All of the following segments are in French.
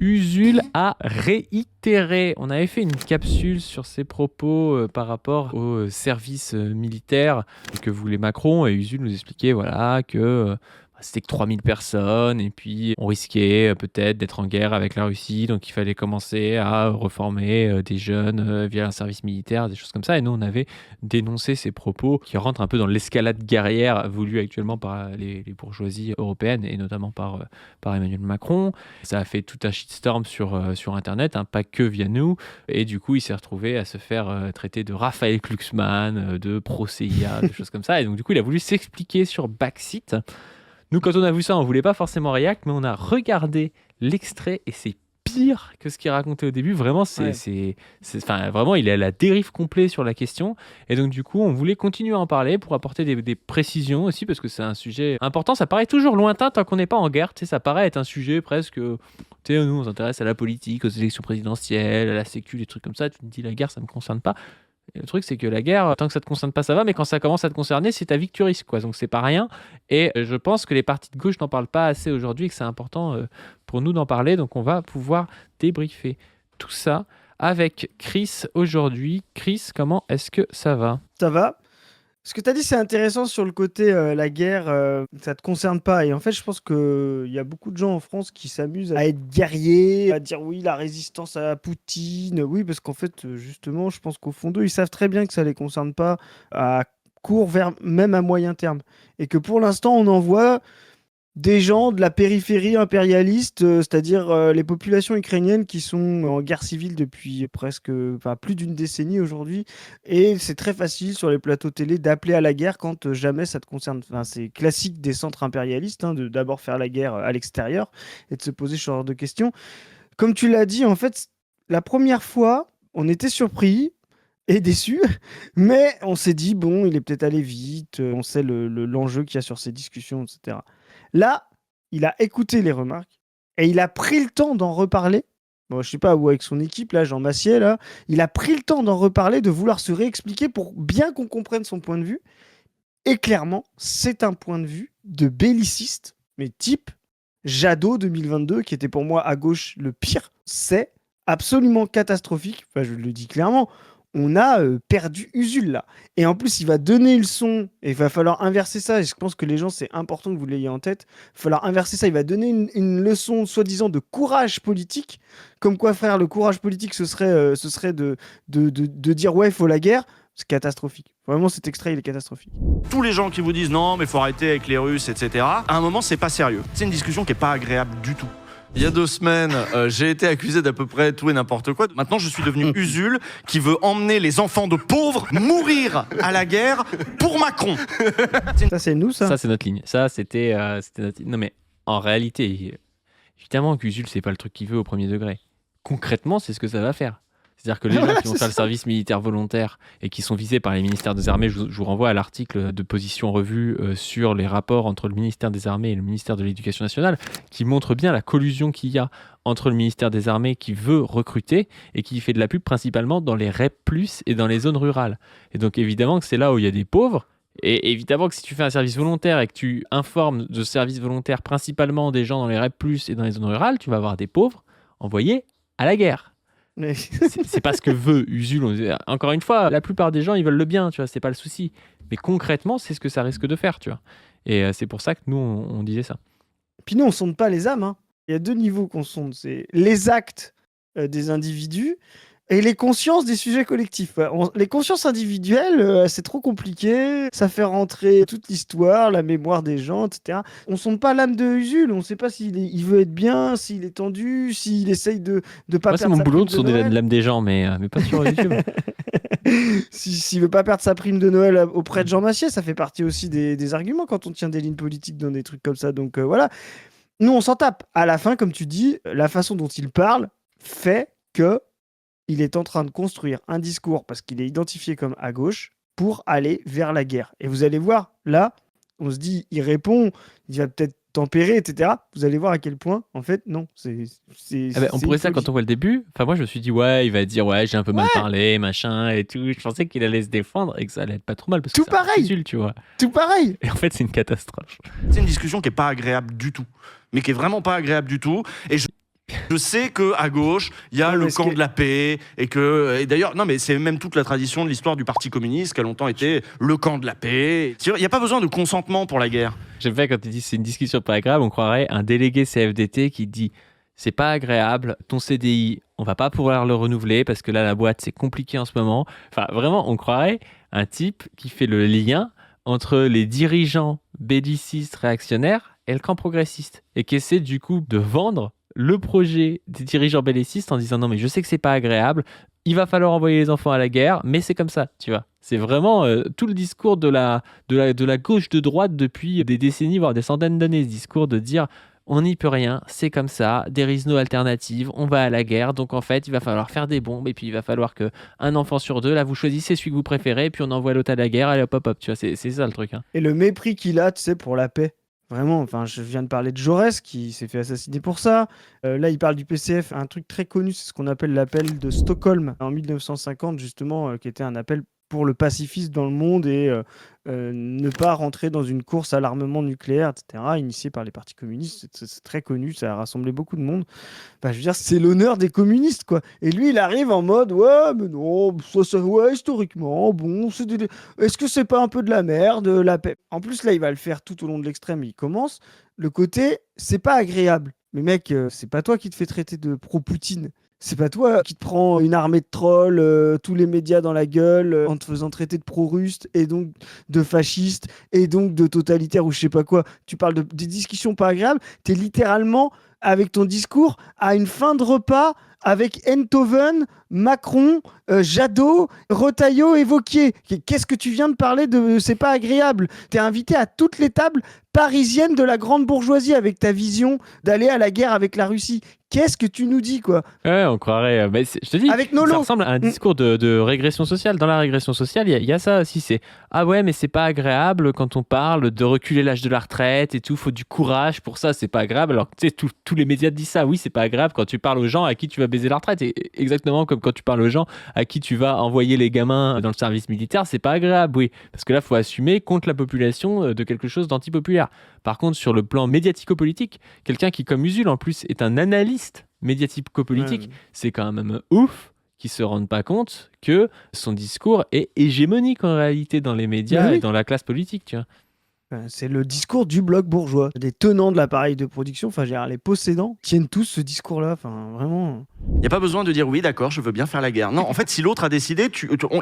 Usul a réitéré. On avait fait une capsule sur ses propos par rapport au service militaire que voulait Macron, et Usul nous expliquait voilà, que c'était que 3000 personnes, et puis on risquait peut-être d'être en guerre avec la Russie, donc il fallait commencer à reformer des jeunes via un service militaire, des choses comme ça. Et nous, on avait dénoncé ces propos qui rentrent un peu dans l'escalade guerrière voulue actuellement par les bourgeoisies européennes, et notamment par Emmanuel Macron. Ça a fait tout un shitstorm sur Internet, hein, pas que via nous. Et du coup, il s'est retrouvé à se faire traiter de Raphaël Glucksmann, de pro-CIA, des choses comme ça. Et donc, du coup, il a voulu s'expliquer sur Backseat. Nous, quand on a vu ça, on voulait pas forcément react, mais on a regardé l'extrait et c'est pire que ce qu'il racontait au début. Vraiment, vraiment, il est à la dérive complète sur la question. Et donc, du coup, on voulait continuer à en parler pour apporter des précisions aussi, parce que c'est un sujet important. Ça paraît toujours lointain tant qu'on n'est pas en guerre. Tu sais, ça paraît être un sujet presque. Tu sais, nous, on s'intéresse à la politique, aux élections présidentielles, à la sécu, des trucs comme ça. Tu te dis, la guerre, ça me concerne pas. Et le truc, c'est que la guerre, tant que ça te concerne pas, ça va, mais quand ça commence à te concerner, c'est ta vie que tu risques, quoi. Donc c'est pas rien. Et je pense que les partis de gauche n'en parlent pas assez aujourd'hui, et que c'est important pour nous d'en parler. Donc on va pouvoir débriefer tout ça avec Chris aujourd'hui. Chris, comment est-ce que ça va? Ça va. Ce que tu as dit, c'est intéressant sur le côté la guerre, ça te concerne pas. Et en fait, je pense qu'il y a beaucoup de gens en France qui s'amusent à être guerriers, à dire oui, la résistance à Poutine. Oui, parce qu'en fait, justement, je pense qu'au fond d'eux, ils savent très bien que ça les concerne pas à court, même à moyen terme. Et que pour l'instant, on envoie des gens de la périphérie impérialiste, c'est-à-dire les populations ukrainiennes qui sont en guerre civile depuis plus d'une décennie aujourd'hui. Et c'est très facile sur les plateaux télé d'appeler à la guerre quand jamais ça te concerne. Enfin, c'est classique des centres impérialistes, hein, de d'abord faire la guerre à l'extérieur et de se poser ce genre de questions. Comme tu l'as dit, en fait, la première fois, on était surpris et déçus, mais on s'est dit, bon, il est peut-être allé vite, on sait l'enjeu qu'il y a sur ces discussions, etc. Là, il a écouté les remarques et il a pris le temps d'en reparler. Bon, je sais pas, ou avec son équipe, là, Jean Massier, là, il a pris le temps d'en reparler, de vouloir se réexpliquer pour bien qu'on comprenne son point de vue. Et clairement, c'est un point de vue de belliciste, mais type Jadot 2022, qui était pour moi à gauche le pire. C'est absolument catastrophique. Enfin, je le dis clairement. On a perdu Usul là. Et en plus, il va donner le son. Et il va falloir inverser ça. Et je pense que les gens, c'est important que vous l'ayez en tête. Il va falloir inverser ça. Il va donner une leçon, soi-disant, de courage politique. Comme quoi, frère, le courage politique, ce serait de dire ouais, il faut la guerre. C'est catastrophique. Vraiment, cet extrait, il est catastrophique. Tous les gens qui vous disent non, mais faut arrêter avec les Russes, etc., à un moment, c'est pas sérieux. C'est une discussion qui est pas agréable du tout. Il y a 2 semaines, j'ai été accusé d'à peu près tout et n'importe quoi. Maintenant, je suis devenu Usul qui veut emmener les enfants de pauvres mourir à la guerre pour Macron. Ça, c'est nous, ça. Ça, c'est notre ligne. Ça, c'était notre ligne. Non, mais en réalité, évidemment qu'Usul, c'est pas le truc qu'il veut au premier degré. Concrètement, c'est ce que ça va faire. C'est-à-dire que les gens qui vont faire le service militaire volontaire et qui sont visés par les ministères des Armées, je vous renvoie à l'article de Position Revue sur les rapports entre le ministère des Armées et le ministère de l'Éducation nationale, qui montre bien la collusion qu'il y a entre le ministère des Armées qui veut recruter et qui fait de la pub principalement dans les REP+, et dans les zones rurales. Et donc évidemment que c'est là où il y a des pauvres. Et évidemment que si tu fais un service volontaire et que tu informes de service volontaire principalement des gens dans les REP+, et dans les zones rurales, tu vas avoir des pauvres envoyés à la guerre. Mais... c'est pas ce que veut Usul. Encore une fois, la plupart des gens, ils veulent le bien, tu vois, c'est pas le souci. Mais concrètement, c'est ce que ça risque de faire, tu vois. Et c'est pour ça que nous, on disait ça. Puis nous, on sonde pas les âmes, hein. Il y a 2 niveaux qu'on sonde. C'est les actes des individus et les consciences des sujets collectifs. Les consciences individuelles, c'est trop compliqué. Ça fait rentrer toute l'histoire, la mémoire des gens, etc. On sonde pas l'âme de Usul. On ne sait pas il veut être bien, s'il est tendu, s'il essaye de pas Moi, perdre c'est mon sa boulot prime de de sonder Noël. l'âme des gens, mais pas sur YouTube. S'il veut pas perdre sa prime de Noël auprès de Jean Massier, ça fait partie aussi des arguments quand on tient des lignes politiques dans des trucs comme ça. Donc voilà. Nous, on s'en tape. À la fin, comme tu dis, la façon dont il parle fait que il est en train de construire un discours parce qu'il est identifié comme à gauche pour aller vers la guerre. Et vous allez voir, là, on se dit, il répond, il va peut-être tempérer, etc. Vous allez voir à quel point, en fait, non. On pourrait ça quand on voit le début. Enfin, moi, je me suis dit, ouais, il va dire, ouais, j'ai un peu mal parlé, machin, et tout. Je pensais qu'il allait se défendre et que ça allait être pas trop mal. Parce tout que pareil, Usul, tu vois. tout pareil. Et en fait, c'est une catastrophe. C'est une discussion qui est pas agréable du tout. Mais qui est vraiment pas agréable du tout. Et Je sais que à gauche, il y a Ouais, le mais camp de la paix et d'ailleurs non mais c'est même toute la tradition de l'histoire du Parti communiste qui a longtemps été le camp de la paix. Il n'y a pas besoin de consentement pour la guerre. J'aime bien quand tu dis c'est une discussion pas agréable, on croirait un délégué CFDT qui dit c'est pas agréable, ton CDI, on va pas pouvoir le renouveler parce que là la boîte c'est compliqué en ce moment. Enfin vraiment, on croirait un type qui fait le lien entre les dirigeants bellicistes réactionnaires et le camp progressiste et qui essaie du coup de vendre le projet des dirigeants bellicistes en disant non mais je sais que c'est pas agréable, il va falloir envoyer les enfants à la guerre, mais c'est comme ça, tu vois. C'est vraiment tout le discours de la gauche de droite depuis des décennies, voire des centaines d'années, ce discours de dire on n'y peut rien, c'est comme ça, there is no alternative, on va à la guerre, donc en fait il va falloir faire des bombes, et puis il va falloir qu'un enfant sur deux, là vous choisissez celui que vous préférez, et puis on envoie l'autre à la guerre, allez hop hop hop, tu vois, c'est ça le truc. Hein. Et le mépris qu'il a, tu sais, pour la paix. Vraiment, enfin, je viens de parler de Jaurès qui s'est fait assassiner pour ça. Là, il parle du PCF. Un truc très connu, c'est ce qu'on appelle l'appel de Stockholm en 1950, justement, qui était un appel pour le pacifisme dans le monde et ne pas rentrer dans une course à l'armement nucléaire, etc., initié par les partis communistes. C'est très connu, ça a rassemblé beaucoup de monde. Bah, je veux dire, c'est l'honneur des communistes, quoi. Et lui, il arrive en mode, ouais, mais non, ouais, historiquement, bon, est-ce que c'est pas un peu de la merde, la paix? En plus, là, il va le faire tout au long de l'extrême, il commence. Le côté, c'est pas agréable. Mais mec, c'est pas toi qui te fais traiter de pro-Poutine. C'est pas toi qui te prends une armée de trolls, tous les médias dans la gueule, en te faisant traiter de pro-russe, et donc de fasciste, et donc de totalitaire ou je sais pas quoi. Tu parles des discussions pas agréables. T'es littéralement, avec ton discours, à une fin de repas avec Enthoven, Macron, Jadot, Retailleau et Wauquiez. Qu'est-ce que tu viens de parler de... C'est pas agréable. T'es invité à toutes les tables parisiennes de la grande bourgeoisie avec ta vision d'aller à la guerre avec la Russie. Qu'est-ce que tu nous dis, quoi? Ouais, on croirait. Je te dis, Avec Nolo. ça ressemble à un discours de régression sociale. Dans la régression sociale, il y a ça aussi. C'est ah ouais, mais c'est pas agréable quand on parle de reculer l'âge de la retraite et tout. Faut du courage pour ça, c'est pas agréable. Alors tu sais, tous les médias disent ça. Oui, c'est pas agréable quand tu parles aux gens à qui tu vas baiser la retraite. Et exactement comme quand tu parles aux gens à qui tu vas envoyer les gamins dans le service militaire, c'est pas agréable, oui. Parce que là, faut assumer contre la population de quelque chose d'antipopulaire. Par contre, sur le plan médiatico-politique, quelqu'un qui, comme Usul en plus, est un analyste médiatico-politique, c'est quand même ouf qu'ils se rendent pas compte que son discours est hégémonique en réalité dans les médias et dans la classe politique, tu vois. C'est le discours du bloc bourgeois. Les tenants de l'appareil de production, enfin, les possédants, tiennent tous ce discours-là. Enfin, vraiment. Il n'y a pas besoin de dire oui, d'accord, je veux bien faire la guerre. Non, en fait, si l'autre a décidé,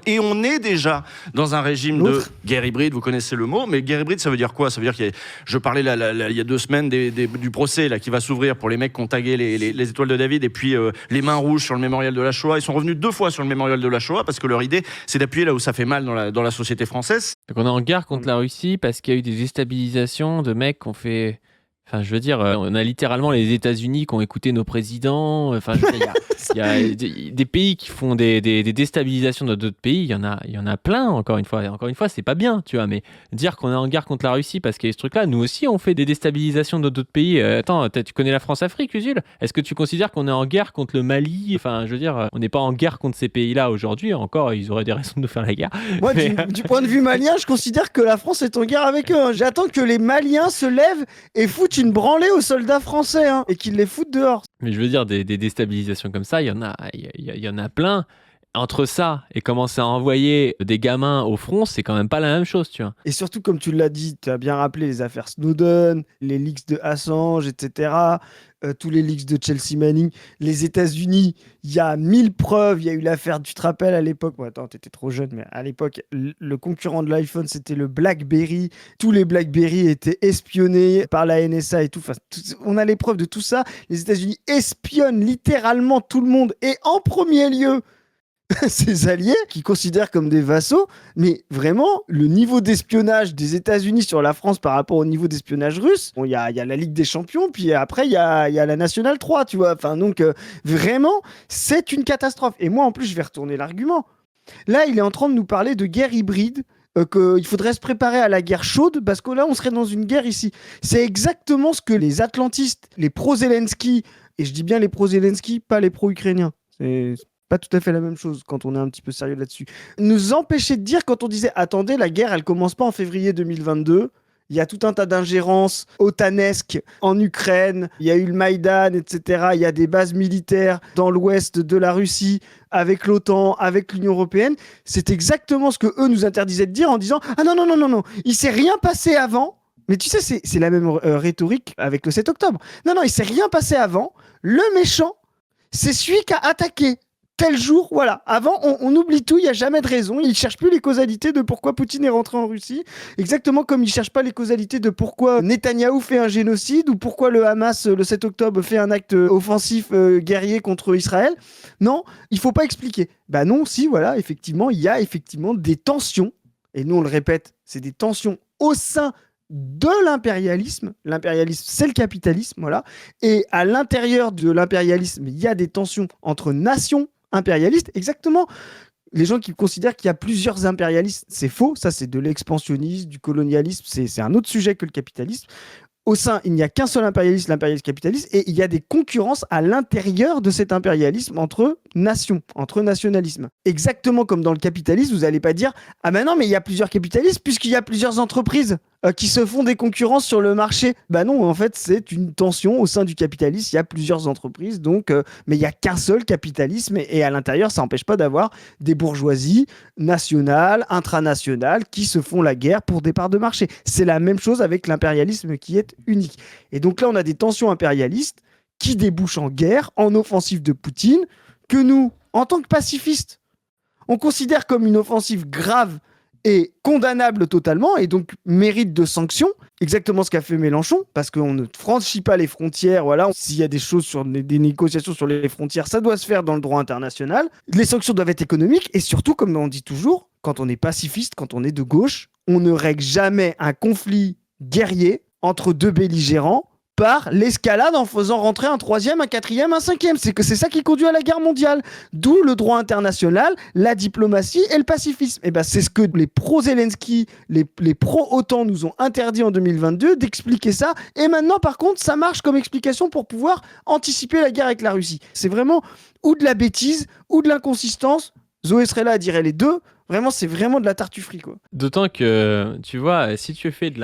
et on est déjà dans un régime de guerre hybride, vous connaissez le mot, mais guerre hybride, ça veut dire quoi? Ça veut dire je parlais il y a 2 semaines du procès là, qui va s'ouvrir pour les mecs qui ont tagué les étoiles de David et puis les mains rouges sur le mémorial de la Shoah. Ils sont revenus 2 fois sur le mémorial de la Shoah parce que leur idée, c'est d'appuyer là où ça fait mal dans la société française. Donc on est en guerre contre la Russie parce qu'il y a eu des déstabilisations de mecs qui ont fait... Enfin, je veux dire, on a littéralement les États-Unis qui ont écouté nos présidents. Enfin, il y a des pays qui font des déstabilisations de d'autres pays. Il y en a plein, encore une fois. Encore une fois, c'est pas bien, tu vois. Mais dire qu'on est en guerre contre la Russie parce qu'il y a ce truc-là, nous aussi, on fait des déstabilisations de d'autres pays. Attends, tu connais la France-Afrique, Usul? Est-ce que tu considères qu'on est en guerre contre le Mali? Enfin, je veux dire, on n'est pas en guerre contre ces pays-là aujourd'hui. Encore, ils auraient des raisons de nous faire la guerre. Moi, du point de vue malien, je considère que la France est en guerre avec eux. Hein. J'attends que les Maliens se lèvent et foutent une branlée aux soldats français et qu'ils les foutent dehors. Mais je veux dire, des déstabilisations comme ça, il y en a plein. Entre ça et commencer à envoyer des gamins au front, c'est quand même pas la même chose, tu vois. Et surtout, comme tu l'as dit, tu as bien rappelé les affaires Snowden, les leaks de Assange, etc., tous les leaks de Chelsea Manning, les États-Unis, il y a 1000 preuves. Il y a eu l'affaire, tu te rappelles à l'époque, bon, attends, t'étais trop jeune, mais à l'époque, le concurrent de l'iPhone, c'était le BlackBerry. Tous les BlackBerry étaient espionnés par la NSA et tout. Enfin, on a les preuves de tout ça. Les États-Unis espionnent littéralement tout le monde et en premier lieu ses alliés qui considèrent comme des vassaux, mais vraiment, le niveau d'espionnage des États-Unis sur la France par rapport au niveau d'espionnage russe, il y a la Ligue des Champions, puis après, il y a la Nationale 3, tu vois. Enfin, donc, vraiment, c'est une catastrophe. Et moi, en plus, je vais retourner l'argument. Là, il est en train de nous parler de guerre hybride, qu'il faudrait se préparer à la guerre chaude, parce que là, on serait dans une guerre ici. C'est exactement ce que les atlantistes, les pro-Zelensky, et je dis bien les pro-Zelensky, pas les pro-ukrainiens. C'est pas tout à fait la même chose quand on est un petit peu sérieux là-dessus. Nous empêcher de dire quand on disait attendez, la guerre elle commence pas en février 2022 Il y a tout un tas d'ingérences otanesques en Ukraine. Il y a eu le Maïdan, etc. Il y a des bases militaires dans l'ouest de la Russie avec l'OTAN, avec l'Union européenne. C'est exactement ce que eux nous interdisaient de dire en disant « Ah non, non, non, non, non, il s'est rien passé avant ». Mais tu sais, c'est la même rhétorique avec le 7 octobre. Non, non, il s'est rien passé avant. Le méchant, c'est celui qui a attaqué tel jour, voilà. Avant, on oublie tout, il n'y a jamais de raison. Ils ne cherchent plus les causalités de pourquoi Poutine est rentré en Russie. Exactement comme ils ne cherchent pas les causalités de pourquoi Netanyahou fait un génocide ou pourquoi le Hamas, le 7 octobre, fait un acte offensif guerrier contre Israël. Non, il ne faut pas expliquer. Bah non, si, voilà, effectivement, il y a effectivement des tensions. Et nous, on le répète, c'est des tensions au sein de l'impérialisme. L'impérialisme, c'est le capitalisme, voilà. Et à l'intérieur de l'impérialisme, il y a des tensions entre nations impérialistes. Exactement. Les gens qui considèrent qu'il y a plusieurs impérialistes, c'est faux. Ça, c'est de l'expansionnisme, du colonialisme. C'est un autre sujet que le capitalisme. Au sein, il n'y a qu'un seul impérialisme, l'impérialisme capitaliste, et il y a des concurrences à l'intérieur de cet impérialisme entre nations, entre nationalismes. Exactement comme dans le capitalisme, vous n'allez pas dire « Ah ben non, mais il y a plusieurs capitalistes puisqu'il y a plusieurs entreprises qui se font des concurrences sur le marché. » Bah non, en fait, c'est une tension au sein du capitalisme. Il y a plusieurs entreprises, donc, mais il n'y a qu'un seul capitalisme, et à l'intérieur, ça n'empêche pas d'avoir des bourgeoisies nationales, intranationales, qui se font la guerre pour des parts de marché. C'est la même chose avec l'impérialisme qui est unique. Et donc là, on a des tensions impérialistes qui débouchent en guerre, en offensive de Poutine, que nous, en tant que pacifistes, on considère comme une offensive grave et condamnable totalement, et donc mérite de sanctions. Exactement ce qu'a fait Mélenchon, parce qu'on ne franchit pas les frontières. Voilà, s'il y a des choses sur des négociations sur les frontières, ça doit se faire dans le droit international. Les sanctions doivent être économiques, et surtout, comme on dit toujours, quand on est pacifiste, quand on est de gauche, on ne règle jamais un conflit guerrier entre deux belligérants par l'escalade en faisant rentrer un troisième, un quatrième, un cinquième. C'est ça qui conduit à la guerre mondiale. D'où le droit international, la diplomatie et le pacifisme. Et ben c'est ce que les pro-Zelensky, les pro-OTAN nous ont interdit en 2022 d'expliquer ça. Et maintenant, par contre, ça marche comme explication pour pouvoir anticiper la guerre avec la Russie. C'est vraiment ou de la bêtise ou de l'inconsistance. Zoé serait là à dire les deux. Vraiment, c'est vraiment de la tartufferie, quoi. D'autant que, tu vois, si tu fais de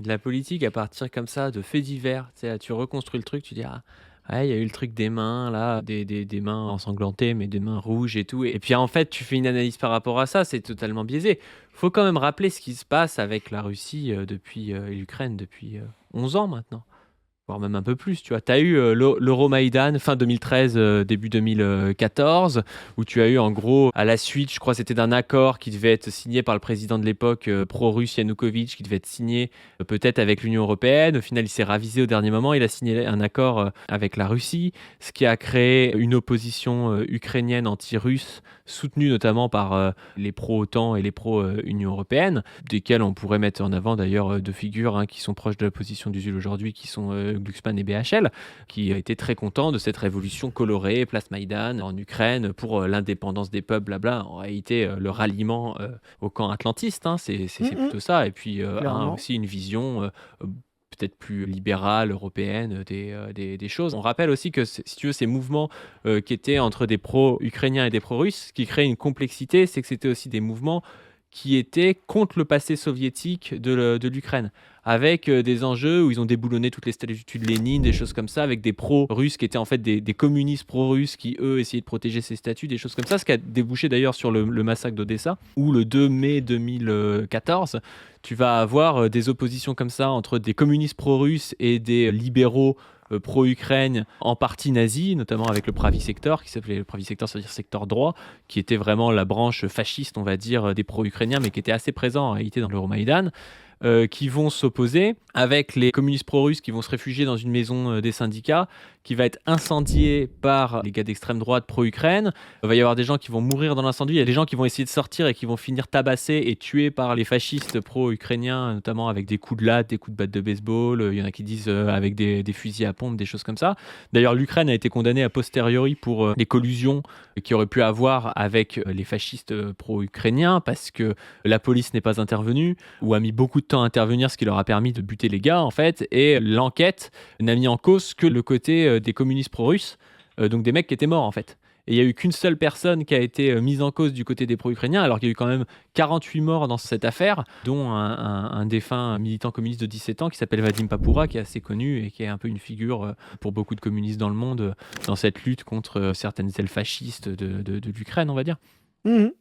la politique à partir comme ça, de faits divers, tu sais, là, tu reconstruis le truc, tu dis, ah, ouais, il y a eu le truc des mains, là, des mains ensanglantées, mais des mains rouges et tout. Et puis, en fait, tu fais une analyse par rapport à ça, c'est totalement biaisé. Faut quand même rappeler ce qui se passe avec la Russie depuis l'Ukraine depuis 11 ans maintenant. Voire même un peu plus, tu vois. Tu as eu l'Euromaïdan fin 2013, début 2014, où tu as eu en gros, à la suite, je crois que c'était d'un accord qui devait être signé par le président de l'époque, pro-russe Yanukovych, qui devait être signé peut-être avec l'Union européenne. Au final, il s'est ravisé au dernier moment. Il a signé un accord avec la Russie, ce qui a créé une opposition ukrainienne anti-russe, soutenue notamment par les pro-OTAN et les pro-Union européenne, desquels on pourrait mettre en avant d'ailleurs deux figures qui sont proches de la position d'Usul aujourd'hui, qui sont Glucksmann et BHL, qui a été très content de cette révolution colorée, place Maïdan en Ukraine pour l'indépendance des peuples, blabla. En réalité, le ralliement au camp atlantiste, c'est plutôt ça. Et puis aussi une vision peut-être plus libérale, européenne des choses. On rappelle aussi que, si tu veux, ces mouvements qui étaient entre des pro-ukrainiens et des pro-russes, ce qui crée une complexité, c'est que c'était aussi des mouvements qui étaient contre le passé soviétique de l'Ukraine, avec des enjeux où ils ont déboulonné toutes les statues de Lénine, des choses comme ça, avec des pro-russes qui étaient en fait des communistes pro-russes qui, eux, essayaient de protéger ces statues, des choses comme ça, ce qui a débouché d'ailleurs sur le massacre d'Odessa, où le 2 mai 2014, tu vas avoir des oppositions comme ça entre des communistes pro-russes et des libéraux pro-Ukraine, en partie nazi, notamment avec le Pravi Sector, qui s'appelait le Pravi Sector, c'est-à-dire secteur droit, qui était vraiment la branche fasciste, on va dire, des pro-ukrainiens, mais qui était assez présent en réalité dans l'Euromaïdan, qui vont s'opposer, avec les communistes pro-russes qui vont se réfugier dans une maison des syndicats, qui va être incendiée par les gars d'extrême droite pro-Ukraine. Il va y avoir des gens qui vont mourir dans l'incendie, il y a des gens qui vont essayer de sortir et qui vont finir tabassés et tués par les fascistes pro-ukrainiens, notamment avec des coups de latte, des coups de batte de baseball, il y en a qui disent avec des fusils à pompe, des choses comme ça. D'ailleurs, l'Ukraine a été condamnée a posteriori pour les collusions qu'il aurait pu avoir avec les fascistes pro-ukrainiens, parce que la police n'est pas intervenue, ou a mis beaucoup de temps à intervenir, ce qui leur a permis de buter les gars, en fait, et l'enquête n'a mis en cause que le côté des communistes pro-russes, donc des mecs qui étaient morts, en fait. Et il n'y a eu qu'une seule personne qui a été mise en cause du côté des pro-ukrainiens, alors qu'il y a eu quand même 48 morts dans cette affaire, dont un défunt militant communiste de 17 ans qui s'appelle Vadim Papoura, qui est assez connu et qui est un peu une figure pour beaucoup de communistes dans le monde dans cette lutte contre certaines ailes fascistes de l'Ukraine, on va dire. Mhm.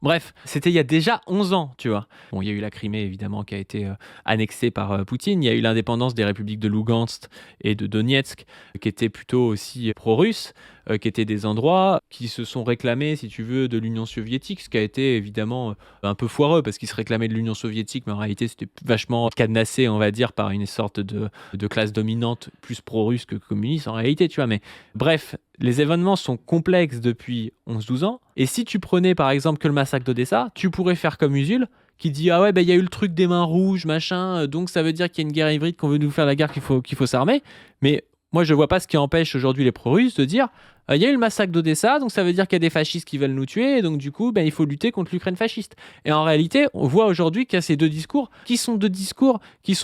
Bref, c'était il y a déjà 11 ans, tu vois. Bon, il y a eu la Crimée, évidemment, qui a été annexée par Poutine. Il y a eu l'indépendance des républiques de Lugansk et de Donetsk, qui étaient plutôt aussi pro-russes, qui étaient des endroits qui se sont réclamés, si tu veux, de l'Union soviétique, ce qui a été évidemment un peu foireux, parce qu'ils se réclamaient de l'Union soviétique, mais en réalité, c'était vachement cadenassé, on va dire, par une sorte de classe dominante plus pro-russe que communiste, en réalité, tu vois. Mais bref, les événements sont complexes depuis 11-12 ans. Et si tu prenais par exemple que le massacre d'Odessa, tu pourrais faire comme Usul, qui dit ah ouais, il y a eu le truc des mains rouges, machin, donc ça veut dire qu'il y a une guerre hybride, qu'on veut nous faire la guerre, qu'il faut s'armer. Mais moi, je vois pas ce qui empêche aujourd'hui les pro-russes de dire il y a eu le massacre d'Odessa, donc ça veut dire qu'il y a des fascistes qui veulent nous tuer, et donc du coup, il faut lutter contre l'Ukraine fasciste. Et en réalité, on voit aujourd'hui qu'il y a ces deux discours qui sont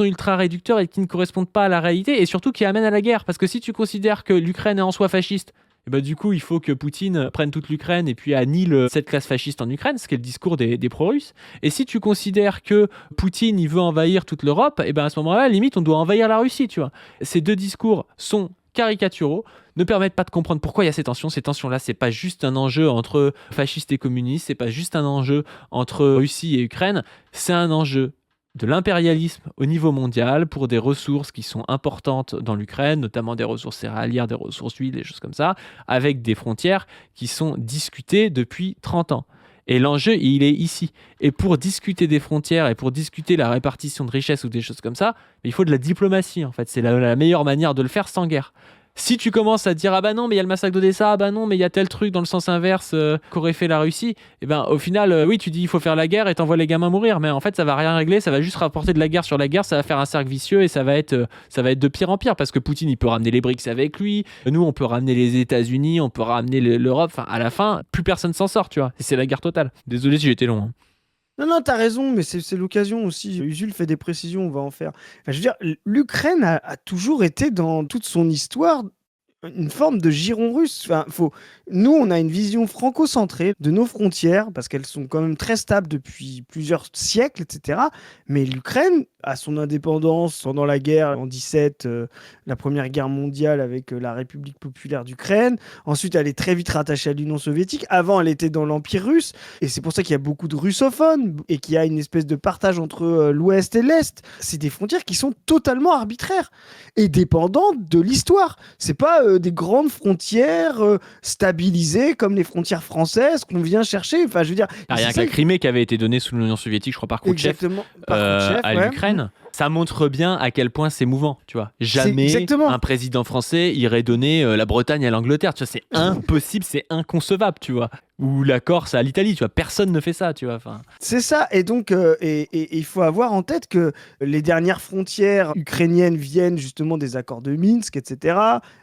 ultra réducteurs et qui ne correspondent pas à la réalité, et surtout qui amènent à la guerre. Parce que si tu considères que l'Ukraine est en soi fasciste, et du coup, il faut que Poutine prenne toute l'Ukraine et puis annihile cette classe fasciste en Ukraine, ce qui est le discours des pro-russes. Et si tu considères que Poutine, il veut envahir toute l'Europe, et à ce moment-là, limite, on doit envahir la Russie, tu vois. Ces deux discours sont caricaturaux, ne permettent pas de comprendre pourquoi il y a ces tensions. Ces tensions-là, c'est pas juste un enjeu entre fascistes et communistes, c'est pas juste un enjeu entre Russie et Ukraine, c'est un enjeu de l'impérialisme au niveau mondial pour des ressources qui sont importantes dans l'Ukraine, notamment des ressources céréalières, des ressources d'huile, des choses comme ça, avec des frontières qui sont discutées depuis 30 ans. Et l'enjeu, il est ici. Et pour discuter des frontières et pour discuter la répartition de richesses ou des choses comme ça, il faut de la diplomatie, en fait. C'est la meilleure manière de le faire sans guerre. Si tu commences à dire ah bah non mais il y a le massacre d'Odessa, ah bah non mais il y a tel truc dans le sens inverse qu'aurait fait la Russie, et au final oui tu dis il faut faire la guerre et t'envoies les gamins mourir, mais en fait ça va rien régler, ça va juste rapporter de la guerre sur la guerre, ça va faire un cercle vicieux et ça va être de pire en pire, parce que Poutine il peut ramener les BRICS avec lui, nous on peut ramener les États-Unis, on peut ramener l'Europe, enfin à la fin plus personne s'en sort, tu vois, et c'est la guerre totale. Désolé si j'étais long. Non, t'as raison, mais c'est l'occasion aussi. Usul fait des précisions, on va en faire. Enfin, je veux dire, l'Ukraine a toujours été dans toute son histoire une forme de giron russe. Enfin, nous, on a une vision franco-centrée de nos frontières, parce qu'elles sont quand même très stables depuis plusieurs siècles, etc. Mais l'Ukraine a son indépendance pendant la guerre en 17, la Première Guerre mondiale avec la République populaire d'Ukraine. Ensuite, elle est très vite rattachée à l'Union soviétique. Avant, elle était dans l'Empire russe. Et c'est pour ça qu'il y a beaucoup de russophones et qu'il y a une espèce de partage entre l'Ouest et l'Est. C'est des frontières qui sont totalement arbitraires et dépendantes de l'histoire. C'est pas des grandes frontières stabilisées comme les frontières françaises qu'on vient chercher. Enfin, je veux dire, rien que la Crimée qui avait été donnée sous l'Union soviétique, je crois, par Khrouchtchev, à l'Ukraine. Ça montre bien à quel point c'est mouvant, tu vois. Jamais un président français irait donner la Bretagne à l'Angleterre, tu vois. C'est impossible, c'est inconcevable, tu vois. Ou la Corse à l'Italie, tu vois. Personne ne fait ça, tu vois. Enfin... C'est ça. Et donc, il faut avoir en tête que les dernières frontières ukrainiennes viennent justement des accords de Minsk, etc.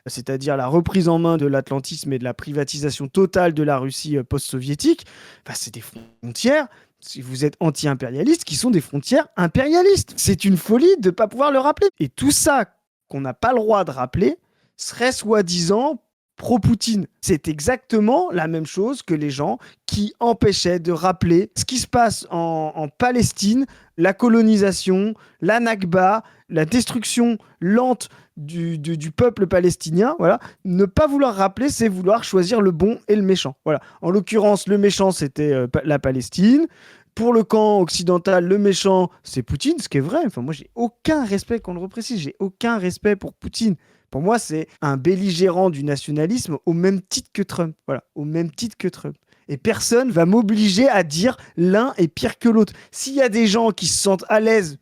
C'est-à-dire la reprise en main de l'atlantisme et de la privatisation totale de la Russie post-soviétique. Enfin, c'est des frontières, si vous êtes anti-impérialiste, qui sont des frontières impérialistes. C'est une folie de ne pas pouvoir le rappeler. Et tout ça qu'on n'a pas le droit de rappeler serait soi-disant pro-Poutine. C'est exactement la même chose que les gens qui empêchaient de rappeler ce qui se passe en Palestine, la colonisation, la Nakba, la destruction lente du peuple palestinien. Voilà. Ne pas vouloir rappeler, c'est vouloir choisir le bon et le méchant. Voilà. En l'occurrence, le méchant, c'était la Palestine. Pour le camp occidental, le méchant, c'est Poutine, ce qui est vrai. Enfin, moi, j'ai aucun respect, qu'on le reprécise, j'ai aucun respect pour Poutine. Pour moi, c'est un belligérant du nationalisme au même titre que Trump. Voilà, au même titre que Trump. Et personne va m'obliger à dire l'un est pire que l'autre. S'il y a des gens qui se sentent à l'aise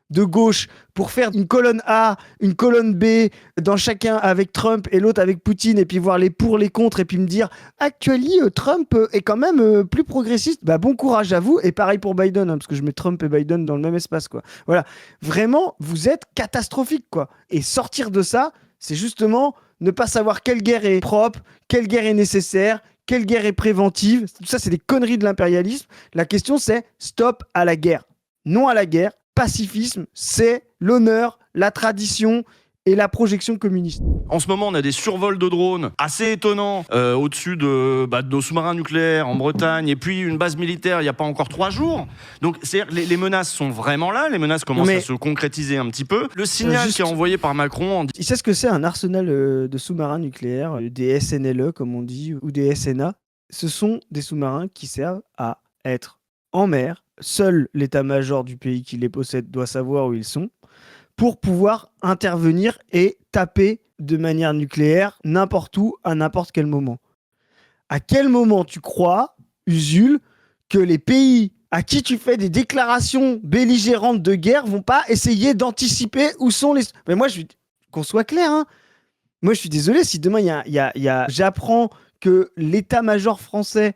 de gauche pour faire une colonne A, une colonne B, dans chacun avec Trump et l'autre avec Poutine, et puis voir les pour, les contre, et puis me dire actuellement Trump est quand même plus progressiste, bah bon courage à vous, et pareil pour Biden, hein, parce que je mets Trump et Biden dans le même espace, quoi. Voilà, vraiment, vous êtes catastrophique, quoi. Et sortir de ça, c'est justement ne pas savoir quelle guerre est propre, quelle guerre est nécessaire, quelle guerre est préventive. Tout ça, c'est des conneries de l'impérialisme. La question, c'est stop à la guerre. Non à la guerre. Pacifisme, c'est l'honneur, la tradition et la projection communiste. En ce moment, on a des survols de drones assez étonnants au-dessus de nos sous-marins nucléaires en Bretagne et puis une base militaire il n'y a pas encore 3 jours. Donc, c'est-à-dire, les menaces sont vraiment là, les menaces commencent à se concrétiser un petit peu. Le signal qui est envoyé par Macron... Il sait ce que c'est un arsenal de sous-marins nucléaires, des SNLE comme on dit, ou des SNA. Ce sont des sous-marins qui servent à être en mer. Seul l'état-major du pays qui les possède doit savoir où ils sont, pour pouvoir intervenir et taper de manière nucléaire n'importe où, à n'importe quel moment. À quel moment tu crois, Usul, que les pays à qui tu fais des déclarations belligérantes de guerre vont pas essayer d'anticiper où sont les... Mais moi, qu'on soit clair, hein. Moi, je suis désolé, si demain, j'apprends que l'état-major français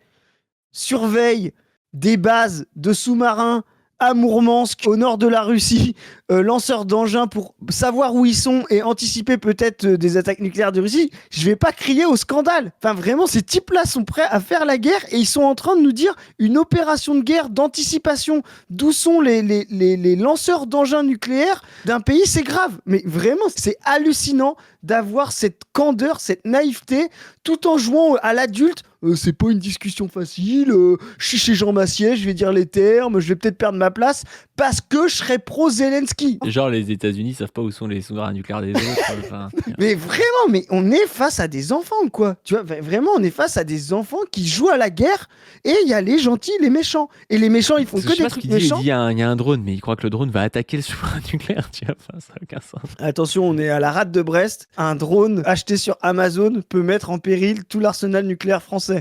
surveille des bases de sous-marins à Mourmansk, au nord de la Russie, lanceurs d'engins pour savoir où ils sont et anticiper peut-être des attaques nucléaires de Russie, je vais pas crier au scandale. Enfin, vraiment, ces types-là sont prêts à faire la guerre et ils sont en train de nous dire une opération de guerre d'anticipation. D'où sont les lanceurs d'engins nucléaires d'un pays, c'est grave. Mais vraiment, c'est hallucinant d'avoir cette candeur, cette naïveté, tout en jouant à l'adulte. C'est pas une discussion facile, je suis chez Jean Massier, je vais dire les termes, je vais peut-être perdre ma place parce que je serai pro-Zelensky. Genre les États-Unis savent pas où sont les sous-marins nucléaires des autres. Mais vraiment, mais on est face à des enfants, quoi. Tu vois, vraiment, on est face à des enfants qui jouent à la guerre et il y a les gentils, les méchants. Et les méchants, ils font que des trucs méchants. Il dit il y a un drone, mais il croit que le drone va attaquer le sous-marin nucléaire. Tu vois, ça n'a aucun sens. Attention, on est à la rade de Brest. Un drone acheté sur Amazon peut mettre en péril tout l'arsenal nucléaire français.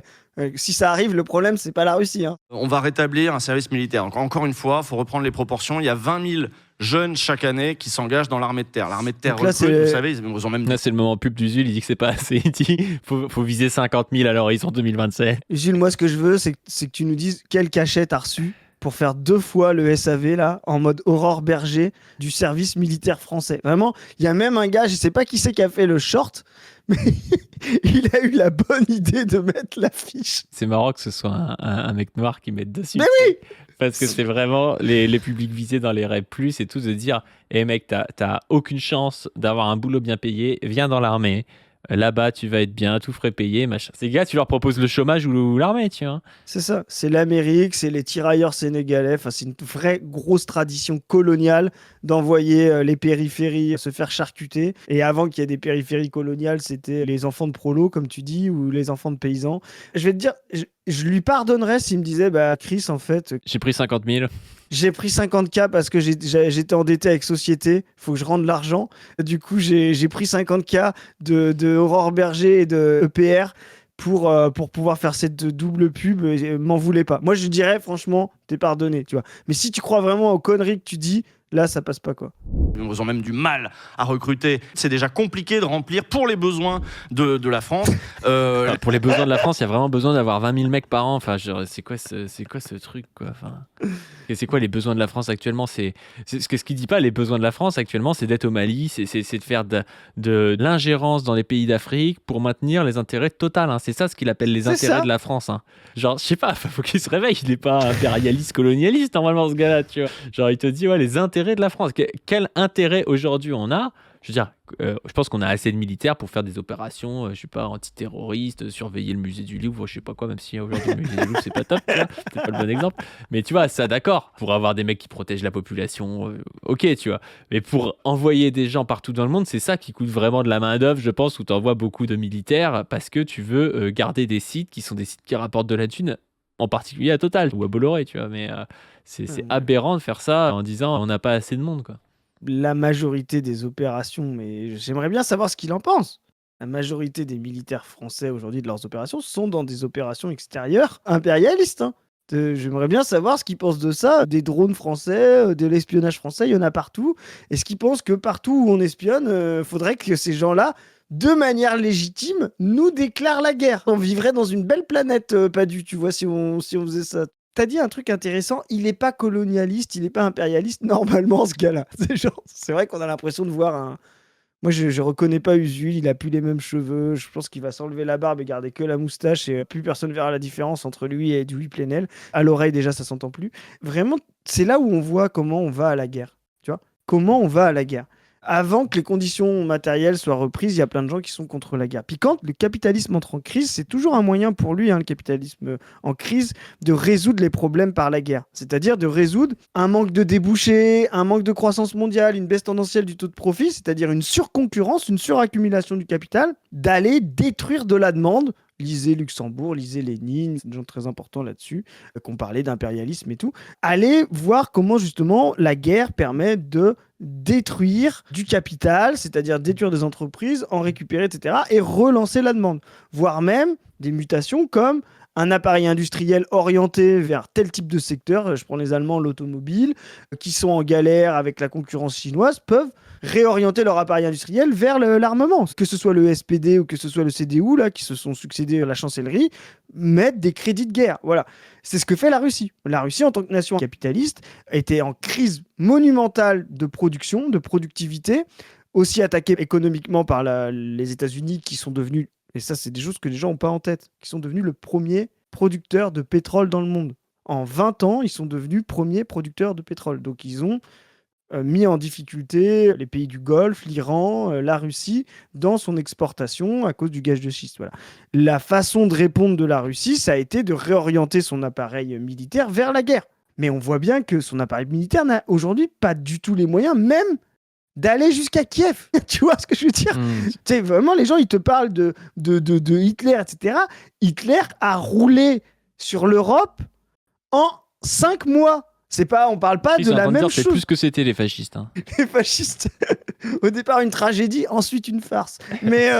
Si ça arrive, le problème, c'est pas la Russie. Hein. On va rétablir un service militaire. Encore une fois, il faut reprendre les proportions. Il y a 20 000 jeunes chaque année qui s'engagent dans l'armée de terre. L'armée de terre, là, recrute, vous savez, ils ont même... Là, c'est le moment pub d'Usul, il dit que c'est pas assez. Il dit faut viser 50 000 à l'horizon 2027. Gilles, moi, ce que je veux, c'est que tu nous dises quel cachet t'as reçu pour faire 2 fois le SAV, là, en mode Aurore Berger du service militaire français. Vraiment, il y a même un gars, je sais pas qui c'est qui a fait le short, mais il a eu la bonne idée de mettre l'affiche. C'est marrant que ce soit un mec noir qui mette dessus. Mais oui! Parce que c'est vraiment les publics visés dans les rêves plus, c'est tout de dire mec, t'as aucune chance d'avoir un boulot bien payé, viens dans l'armée. Là-bas, tu vas être bien, tout frais payé, machin. Ces gars, tu leur proposes le chômage ou l'armée, tu vois. C'est ça, c'est l'Amérique, c'est les tirailleurs sénégalais, enfin, c'est une vraie grosse tradition coloniale d'envoyer les périphéries se faire charcuter. Et avant qu'il y ait des périphéries coloniales, c'était les enfants de prolos, comme tu dis, ou les enfants de paysans. Je vais te dire, je lui pardonnerais s'il me disait, Chris, en fait... J'ai pris 50 000. J'ai pris 50K parce que j'étais endetté avec Société. Il faut que je rende l'argent. Du coup, j'ai pris 50K de Aurore Berger et de EPR pour pouvoir faire cette double pub. M'en voulez pas. Moi, je dirais, franchement, t'es pardonné, tu vois. Mais si tu crois vraiment aux conneries que tu dis, là, ça passe pas, quoi. Ils ont même du mal à recruter. C'est déjà compliqué de remplir pour les besoins de la France. Pour les besoins de la France, il y a vraiment besoin d'avoir 20 000 mecs par an. Enfin, c'est quoi ce truc, quoi. Enfin, et c'est quoi les besoins de la France actuellement? C'est ce qu'il dit pas. Les besoins de la France actuellement, c'est d'être au Mali, c'est de faire de l'ingérence dans les pays d'Afrique pour maintenir les intérêts total. Hein. C'est ça ce qu'il appelle les intérêts de la France. Hein. Genre, je sais pas, faut qu'il se réveille. Il n'est pas impérialiste, colonialiste normalement ce gars-là. Tu vois. Genre, il te dit les intérêts de la France. Quel intérêt aujourd'hui on a? Je veux dire, je pense qu'on a assez de militaires pour faire des opérations, je sais pas, antiterroristes, surveiller le musée du Louvre, je sais pas quoi, même si aujourd'hui le musée du Louvre c'est pas top, tu vois, c'est pas le bon exemple. Mais tu vois, ça d'accord, pour avoir des mecs qui protègent la population, ok, tu vois. Mais pour envoyer des gens partout dans le monde, c'est ça qui coûte vraiment de la main-d'œuvre, je pense, où tu envoies beaucoup de militaires parce que tu veux garder des sites qui sont des sites qui rapportent de la thune, en particulier à Total ou à Bolloré, tu vois. Mais c'est aberrant de faire ça en disant on n'a pas assez de monde, quoi. La majorité des opérations, mais j'aimerais bien savoir ce qu'il en pense. La majorité des militaires français aujourd'hui de leurs opérations sont dans des opérations extérieures impérialistes. Hein. J'aimerais bien savoir ce qu'ils pensent de ça. Des drones français, de l'espionnage français, il y en a partout. Est-ce qu'ils pensent que partout où on espionne, faudrait que ces gens-là, de manière légitime, nous déclarent la guerre? On vivrait dans une belle planète, pas du, tu vois, si on faisait ça. T'as dit un truc intéressant, il n'est pas colonialiste, il n'est pas impérialiste, normalement, ce gars-là. C'est vrai qu'on a l'impression de voir un... Moi, je reconnais pas Usul, il a plus les mêmes cheveux, je pense qu'il va s'enlever la barbe et garder que la moustache, et plus personne verra la différence entre lui et Edoui Plenel. À l'oreille, déjà, ça s'entend plus. Vraiment, c'est là où on voit comment on va à la guerre, tu vois. Comment on va à la guerre. avant que les conditions matérielles soient reprises, il y a plein de gens qui sont contre la guerre. Puis quand le capitalisme entre en crise, c'est toujours un moyen pour lui, le capitalisme en crise, de résoudre les problèmes par la guerre. C'est-à-dire de résoudre un manque de débouchés, un manque de croissance mondiale, une baisse tendancielle du taux de profit, c'est-à-dire une surconcurrence, une suraccumulation du capital, d'aller détruire de la demande. Lisez Luxembourg, lisez Lénine, c'est des gens très importants là-dessus, qu'on parlait d'impérialisme et tout. Allez voir comment justement la guerre permet de détruire du capital, c'est-à-dire détruire des entreprises, en récupérer, etc., et relancer la demande. Voire même des mutations comme un appareil industriel orienté vers tel type de secteur, je prends les Allemands, l'automobile, qui sont en galère avec la concurrence chinoise, peuvent réorienter leur appareil industriel vers l'armement. Que ce soit le SPD ou que ce soit le CDU, là, qui se sont succédés à la chancellerie, mettent des crédits de guerre. Voilà. C'est ce que fait la Russie. La Russie, en tant que nation capitaliste, était en crise monumentale de production, de productivité, aussi attaquée économiquement par les États-Unis qui sont devenus, et ça c'est des choses que les gens n'ont pas en tête, qui sont devenus le premier producteur de pétrole dans le monde. En 20 ans, ils sont devenus premiers producteurs de pétrole. Donc ils ont mis en difficulté les pays du Golfe, l'Iran, la Russie, dans son exportation à cause du gaz de schiste. Voilà. La façon de répondre de la Russie, ça a été de réorienter son appareil militaire vers la guerre. Mais on voit bien que son appareil militaire n'a aujourd'hui pas du tout les moyens, même d'aller jusqu'à Kiev. Tu vois ce que je veux dire? Tu sais, vraiment, les gens, ils te parlent de Hitler, etc. Hitler a roulé sur l'Europe en 5 mois. On parle pas de la même chose. C'est plus que c'était les fascistes. Les fascistes, au départ une tragédie, ensuite une farce. Mais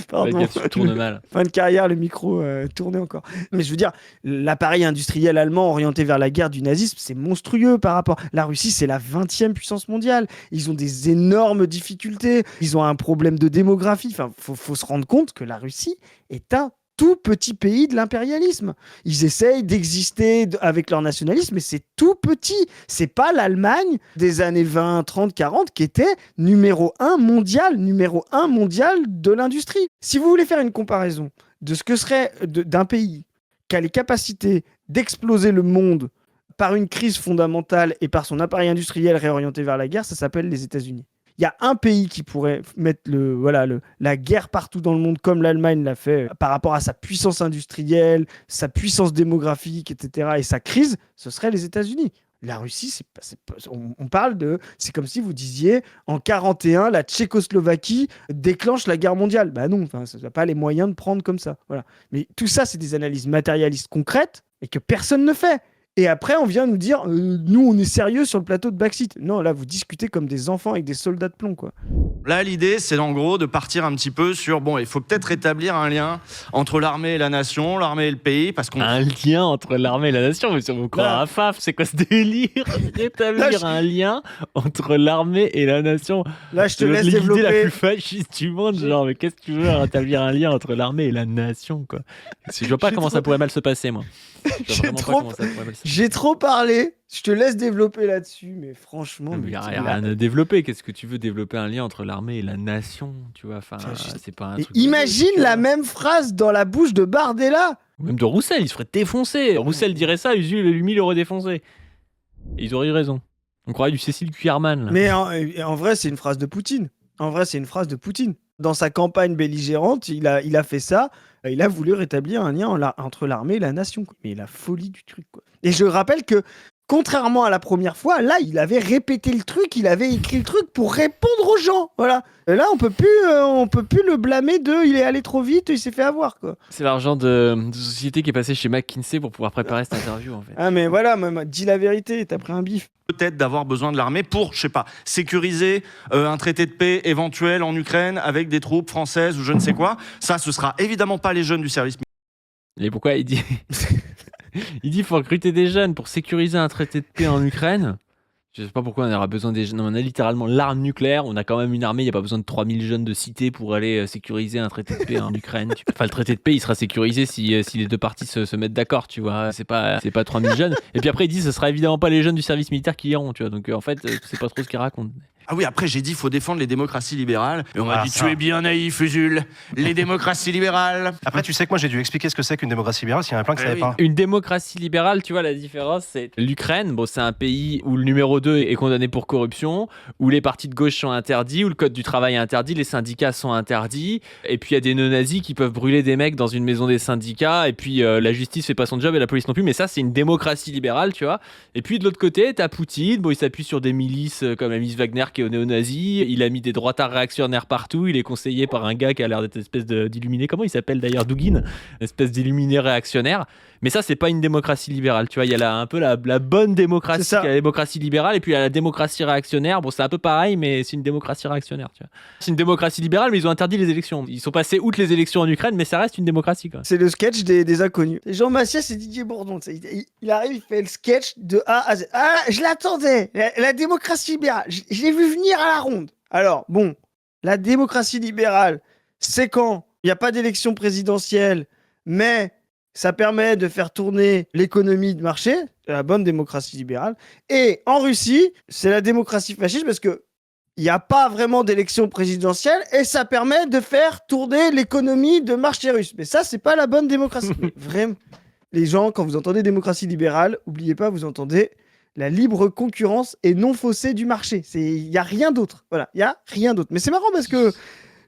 pardon, la guerre tourne mal. Fin de carrière, le micro tournait encore. Mais je veux dire, l'appareil industriel allemand orienté vers la guerre du nazisme, c'est monstrueux par rapport. La Russie, c'est la 20e puissance mondiale. Ils ont des énormes difficultés. Ils ont un problème de démographie. Enfin, faut se rendre compte que la Russie est un tout petit pays de l'impérialisme. Ils essayent d'exister avec leur nationalisme, mais c'est tout petit. C'est pas l'Allemagne des années 20, 30, 40 qui était numéro 1 mondial de l'industrie. Si vous voulez faire une comparaison de ce que serait d'un pays qui a les capacités d'exploser le monde par une crise fondamentale et par son appareil industriel réorienté vers la guerre, ça s'appelle les États-Unis. Il y a un pays qui pourrait mettre la guerre partout dans le monde comme l'Allemagne l'a fait par rapport à sa puissance industrielle, sa puissance démographique, etc. et sa crise, ce serait les États-Unis. La Russie, on parle de... C'est comme si vous disiez, en 1941, la Tchécoslovaquie déclenche la guerre mondiale. Bah non, ça n'a pas les moyens de prendre comme ça. Voilà. Mais tout ça, c'est des analyses matérialistes concrètes et que personne ne fait. Et après, on vient nous dire, nous, on est sérieux sur le plateau de Backseat. Non, là, vous discutez comme des enfants avec des soldats de plomb, quoi. Là, l'idée, c'est en gros de partir un petit peu sur, il faut peut-être rétablir un lien entre l'armée et la nation, l'armée et le pays, parce qu'on... Un lien entre l'armée et la nation, mais si on vous croit à FAF, c'est quoi ce délire? Rétablir un lien entre l'armée et la nation. Là, je te laisse développer. C'est l'idée la plus fasciste du monde, genre, mais qu'est-ce que tu veux, rétablir un lien entre l'armée et la nation, quoi? Je vois pas comment ça pourrait mal se passer, moi. J'ai trop parlé, je te laisse développer là-dessus, mais franchement... Il n'y a rien à développer. Qu'est-ce que tu veux développer un lien entre l'armée et la nation, tu vois? Enfin, c'est pas un truc... Imagine la même phrase dans la bouche de Bardella. Ou même de Roussel, il se ferait défoncer. Roussel dirait ça, lui l'aurait défoncé. Et ils auraient eu raison. On croirait du Cécile Cuyerman. Là. Mais en vrai, c'est une phrase de Poutine. Dans sa campagne belligérante, il a fait ça. Il a voulu rétablir un lien entre l'armée et la nation. Mais la folie du truc, quoi. Et je rappelle que, contrairement à la première fois, là, il avait répété le truc, il avait écrit le truc pour répondre aux gens. Voilà. Et là, on peut plus le blâmer il est allé trop vite, il s'est fait avoir, quoi. C'est l'argent de société qui est passé chez McKinsey pour pouvoir préparer cette interview, en fait. Ah, mais voilà, dis la vérité, t'as pris un bif. Peut-être d'avoir besoin de l'armée pour, sécuriser un traité de paix éventuel en Ukraine avec des troupes françaises ou je ne sais quoi. Ça, ce sera évidemment pas les jeunes du service militaire. Et pourquoi il dit... Il dit qu'il faut recruter des jeunes pour sécuriser un traité de paix en Ukraine. Je sais pas pourquoi on aura besoin des jeunes. Non, on a littéralement l'arme nucléaire. On a quand même une armée. Il n'y a pas besoin de 3000 jeunes de cité pour aller sécuriser un traité de paix en Ukraine. Enfin, le traité de paix, il sera sécurisé si les deux parties se mettent d'accord, tu vois. C'est pas 3000 jeunes. Et puis après, il dit que ce sera évidemment pas les jeunes du service militaire qui iront, tu vois. Donc en fait, c'est pas trop ce qu'il raconte. Ah oui, après j'ai dit faut défendre les démocraties libérales. Et on m'a Ah, dit ça. tu es bien naïf, Usul. Les démocraties libérales. Après, tu sais que moi, j'ai dû expliquer ce que c'est qu'une démocratie libérale, s'il y en a plein qui ne Eh savaient oui. pas. Une démocratie libérale, tu vois, la différence, c'est l'Ukraine. Bon, c'est un pays où le numéro 2 est condamné pour corruption, où les partis de gauche sont interdits, où le code du travail est interdit, les syndicats sont interdits. Et puis, il y a des néo-nazis qui peuvent brûler des mecs dans une maison des syndicats. Et puis, la justice fait pas son job et la police non plus. Mais ça, c'est une démocratie libérale, tu vois. Et puis, de l'autre côté, t'as Poutine. Bon, il s'appuie sur des milices comme la milice Wagner qui est néo-nazi. Il a mis des droitards réactionnaires partout. Il est conseillé par un gars qui a l'air d'être une espèce d'illuminé. Comment il s'appelle d'ailleurs? Dugin, une espèce d'illuminé réactionnaire. Mais ça, c'est pas une démocratie libérale. Tu vois, il y a un peu la bonne démocratie, C'est ça. qui est la démocratie libérale, et puis il y a la démocratie réactionnaire. Bon, c'est un peu pareil, mais c'est une démocratie réactionnaire. Tu vois. C'est une démocratie libérale, mais ils ont interdit les élections. Ils sont passés outre les élections en Ukraine, mais ça reste une démocratie, quoi. C'est le sketch des inconnus. Jean Massias et Didier Bourdon. Il arrive, il fait le sketch de A à Z. Ah, je l'attendais. La démocratie libérale. Je l'ai vu venir à la ronde. Alors, bon, la démocratie libérale, c'est quand il n'y a pas d'élection présidentielle, mais ça permet de faire tourner l'économie de marché, c'est la bonne démocratie libérale. Et en Russie, c'est la démocratie fasciste parce que il n'y a pas vraiment d'élection présidentielle et ça permet de faire tourner l'économie de marché russe. Mais ça, c'est pas la bonne démocratie. Mais vraiment, les gens, quand vous entendez démocratie libérale, oubliez pas, vous entendez la libre concurrence et non faussée du marché. Il n'y a rien d'autre. Voilà, il n'y a rien d'autre. Mais c'est marrant parce que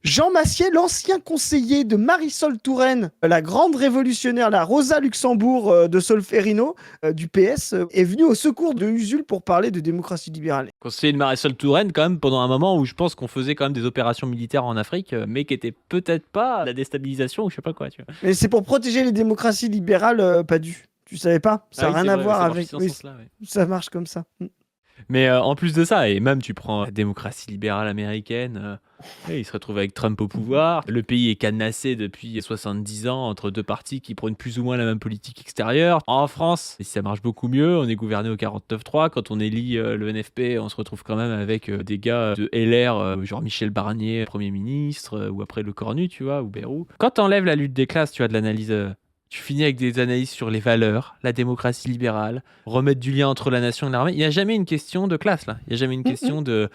Jean Massier, l'ancien conseiller de Marisol Touraine, la grande révolutionnaire, la Rosa Luxembourg de Solferino, du PS, est venu au secours de Usul pour parler de démocratie libérale. Conseiller de Marisol Touraine, quand même, pendant un moment où je pense qu'on faisait quand même des opérations militaires en Afrique, mais qui étaient peut-être pas la déstabilisation ou je sais pas quoi, tu vois. Mais c'est pour protéger les démocraties libérales, pas du. Tu savais pas? Ça n'a rien à voir avec. Oui, ça marche comme ça. Mais en plus de ça, et même tu prends la démocratie libérale américaine, il se retrouve avec Trump au pouvoir. Le pays est cadenassé depuis 70 ans entre deux partis qui prônent plus ou moins la même politique extérieure. En France, ça marche beaucoup mieux. On est gouverné au 49-3. Quand on élit le NFP, on se retrouve quand même avec des gars de LR, genre Michel Barnier, Premier ministre, ou après Le Cornu, tu vois, ou Bayrou. Quand t'enlèves la lutte des classes, tu as de l'analyse. Tu finis avec des analyses sur les valeurs, la démocratie libérale, remettre du lien entre la nation et l'armée. Il n'y a jamais une question de classe, là. Il n'y a jamais une question de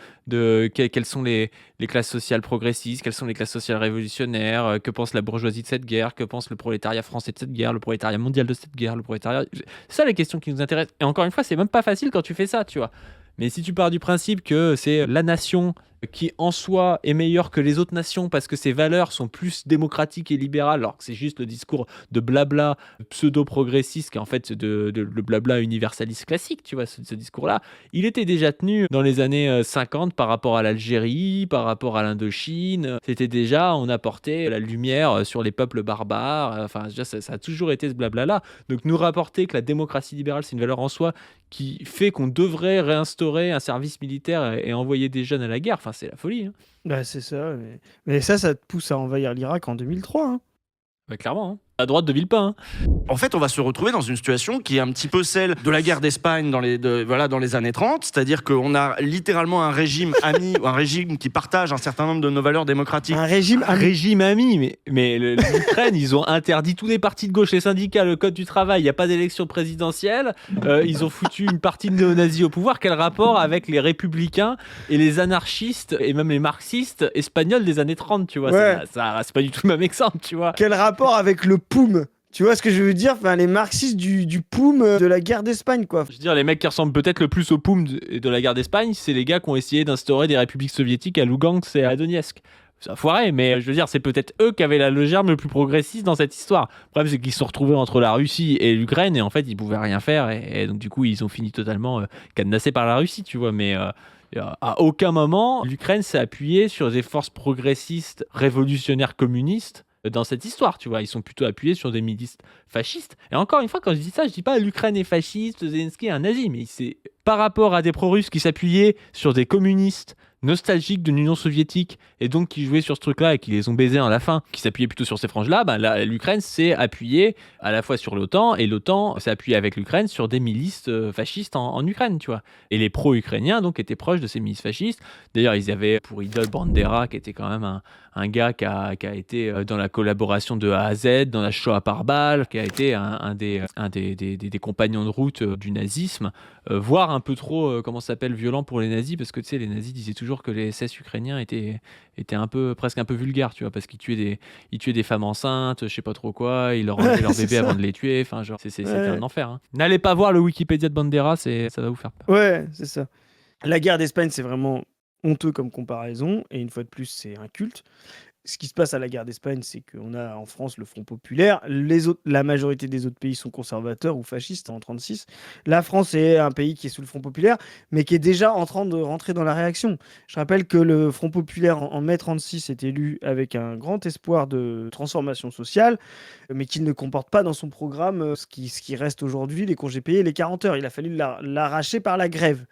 quelles sont les classes sociales progressistes, quelles sont les classes sociales révolutionnaires, que pense la bourgeoisie de cette guerre, que pense le prolétariat français de cette guerre, le prolétariat mondial de cette guerre, le prolétariat... C'est ça les questions qui nous intéressent. Et encore une fois, c'est même pas facile quand tu fais ça, tu vois. Mais si tu pars du principe que c'est la nation qui en soi est meilleure que les autres nations parce que ses valeurs sont plus démocratiques et libérales, alors que c'est juste le discours de blabla pseudo-progressiste qui est en fait le blabla universaliste classique, tu vois, ce discours-là, il était déjà tenu dans les années 50 par rapport à l'Algérie, par rapport à l'Indochine. C'était déjà, on apportait la lumière sur les peuples barbares. Enfin, déjà, ça a toujours été ce blabla-là. Donc nous rapporter que la démocratie libérale, c'est une valeur en soi qui fait qu'on devrait réinstaurer un service militaire et envoyer des jeunes à la guerre, enfin, c'est la folie. Hein. Bah, c'est ça. Mais ça te pousse à envahir l'Irak en 2003. Hein. Bah, clairement. Hein. À droite de Villepin. Hein. En fait, on va se retrouver dans une situation qui est un petit peu celle de la guerre d'Espagne dans les années 30, c'est-à-dire qu'on a littéralement un régime ami, un régime qui partage un certain nombre de nos valeurs démocratiques. Un régime ami. Mais l'Ukraine, ils ont interdit tous les partis de gauche, les syndicats, le code du travail, il n'y a pas d'élection présidentielle, ils ont foutu une partie de néo-nazis au pouvoir. Quel rapport avec les républicains et les anarchistes et même les marxistes espagnols des années 30, tu vois, ouais. C'est pas du tout le même exemple, tu vois. Quel rapport avec le POUM? Tu vois ce que je veux dire? Enfin, les marxistes du POUM de la guerre d'Espagne, quoi. Je veux dire, les mecs qui ressemblent peut-être le plus au POUM de la guerre d'Espagne, c'est les gars qui ont essayé d'instaurer des républiques soviétiques à Lugansk et à Donetsk. Ça a foiré, mais je veux dire, c'est peut-être eux qui avaient le germe le plus progressiste dans cette histoire. Le problème, c'est qu'ils se sont retrouvés entre la Russie et l'Ukraine, et en fait, ils pouvaient rien faire, et donc du coup, ils ont fini totalement cadenassés par la Russie, tu vois, mais... à aucun moment, l'Ukraine s'est appuyée sur des forces progressistes, révolutionnaires, communistes dans cette histoire, tu vois. Ils sont plutôt appuyés sur des milices fascistes. Et encore une fois, quand je dis ça, je dis pas l'Ukraine est fasciste, Zelensky est un nazi, mais c'est par rapport à des pro-russes qui s'appuyaient sur des communistes nostalgiques de l'Union soviétique et donc qui jouaient sur ce truc-là et qui les ont baisés à la fin, qui s'appuyaient plutôt sur ces franges-là, l'Ukraine s'est appuyée à la fois sur l'OTAN et l'OTAN s'est appuyée avec l'Ukraine sur des milices fascistes en Ukraine, tu vois. Et les pro-ukrainiens donc étaient proches de ces milices fascistes. D'ailleurs, ils avaient pour idole Bandera, qui était quand même un gars qui a été dans la collaboration de A à Z, dans la Shoah par balle, qui a été un des compagnons de route du nazisme, voire un peu trop, comment ça s'appelle, violent pour les nazis, parce que tu sais, les nazis disaient toujours toujours que les SS ukrainiens étaient presque un peu vulgaires, tu vois, parce qu'ils tuaient des femmes enceintes, je sais pas trop quoi, ils leur enlevaient leurs c'est bébés ça. avant de les tuer, enfin, genre, c'était Ouais. un enfer. Hein. N'allez pas voir le Wikipédia de Banderas, ça va vous faire peur. Ouais, c'est ça. La guerre d'Espagne, c'est vraiment honteux comme comparaison, et une fois de plus, c'est un culte. Ce qui se passe à la guerre d'Espagne, c'est qu'on a en France le Front populaire. La majorité des autres pays sont conservateurs ou fascistes en 1936. La France est un pays qui est sous le Front populaire, mais qui est déjà en train de rentrer dans la réaction. Je rappelle que le Front populaire en mai 1936 est élu avec un grand espoir de transformation sociale, mais qu'il ne comporte pas dans son programme ce qui reste aujourd'hui, les congés payés et les 40 heures. Il a fallu l'arracher par la grève.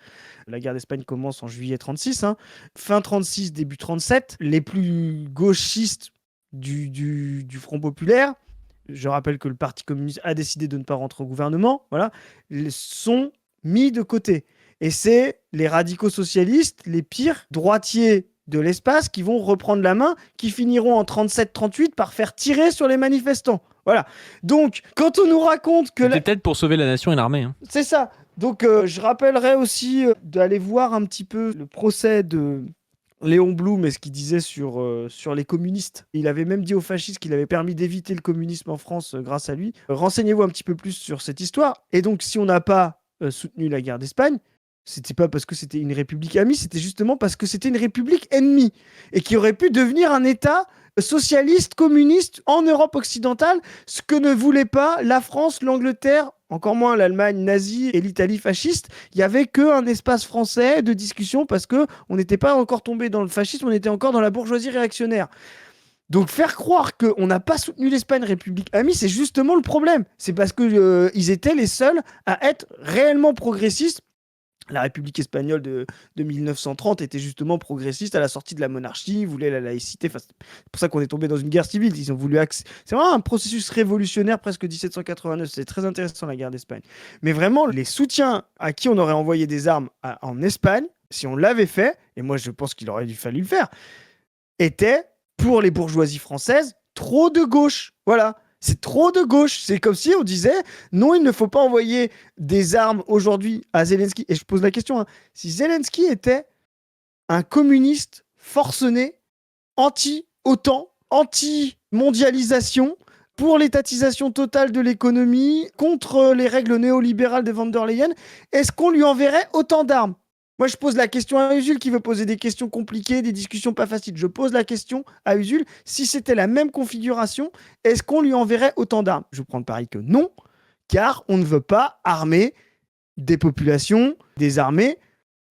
La guerre d'Espagne commence en juillet 1936. Fin 36, début 37, les plus gauchistes du Front populaire, je rappelle que le Parti communiste a décidé de ne pas rentrer au gouvernement, voilà, sont mis de côté. Et c'est les radicaux socialistes, les pires droitiers de l'espace, qui vont reprendre la main, qui finiront en 37-38 par faire tirer sur les manifestants. Voilà. Donc, quand on nous raconte que... C'était peut-être pour sauver la nation et l'armée. Hein. C'est ça. Donc, je rappellerai aussi d'aller voir un petit peu le procès de Léon Blum et ce qu'il disait sur les communistes. Il avait même dit aux fascistes qu'il avait permis d'éviter le communisme en France grâce à lui. Renseignez-vous un petit peu plus sur cette histoire. Et donc, si on n'a pas soutenu la guerre d'Espagne, c'était pas parce que c'était une république amie, c'était justement parce que c'était une république ennemie et qui aurait pu devenir un État socialiste, communiste en Europe occidentale, ce que ne voulaient pas la France, l'Angleterre, encore moins l'Allemagne nazie et l'Italie fasciste. Il n'y avait qu'un espace français de discussion parce qu'on n'était pas encore tombé dans le fascisme, on était encore dans la bourgeoisie réactionnaire. Donc faire croire qu'on n'a pas soutenu l'Espagne république amie, c'est justement le problème. C'est parce qu'ils étaient les seuls à être réellement progressistes. La République espagnole de 1930 était justement progressiste à la sortie de la monarchie, voulait la laïcité. Enfin, c'est pour ça qu'on est tombé dans une guerre civile. Ils ont voulu c'est vraiment un processus révolutionnaire presque 1789. C'est très intéressant la guerre d'Espagne. Mais vraiment, les soutiens à qui on aurait envoyé des armes en Espagne, si on l'avait fait, et moi je pense qu'il aurait fallu le faire, étaient pour les bourgeoisies françaises trop de gauche. Voilà. C'est trop de gauche. C'est comme si on disait non, il ne faut pas envoyer des armes aujourd'hui à Zelensky. Et je pose la question, si Zelensky était un communiste forcené, anti-OTAN, anti-mondialisation, pour l'étatisation totale de l'économie, contre les règles néolibérales de von der Leyen, est-ce qu'on lui enverrait autant d'armes ? Moi, je pose la question à Usul qui veut poser des questions compliquées, des discussions pas faciles. Je pose la question à Usul, si c'était la même configuration, est-ce qu'on lui enverrait autant d'armes ? Je prends le pari que non, car on ne veut pas armer des populations, des armées,